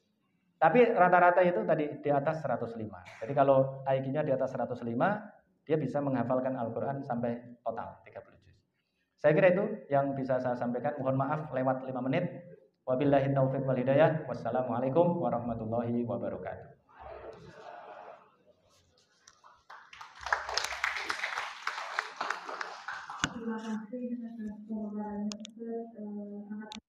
Tapi rata-rata itu tadi di atas 105. Jadi kalau IQ-nya di atas 105, dia bisa menghafalkan Al-Quran sampai total 30 juz. Saya kira itu yang bisa saya sampaikan. Mohon maaf lewat 5 menit. Wabillahi taufiq wal hidayah. Wassalamualaikum warahmatullahi wabarakatuh. Terima kasih atas pemaparannya, sangat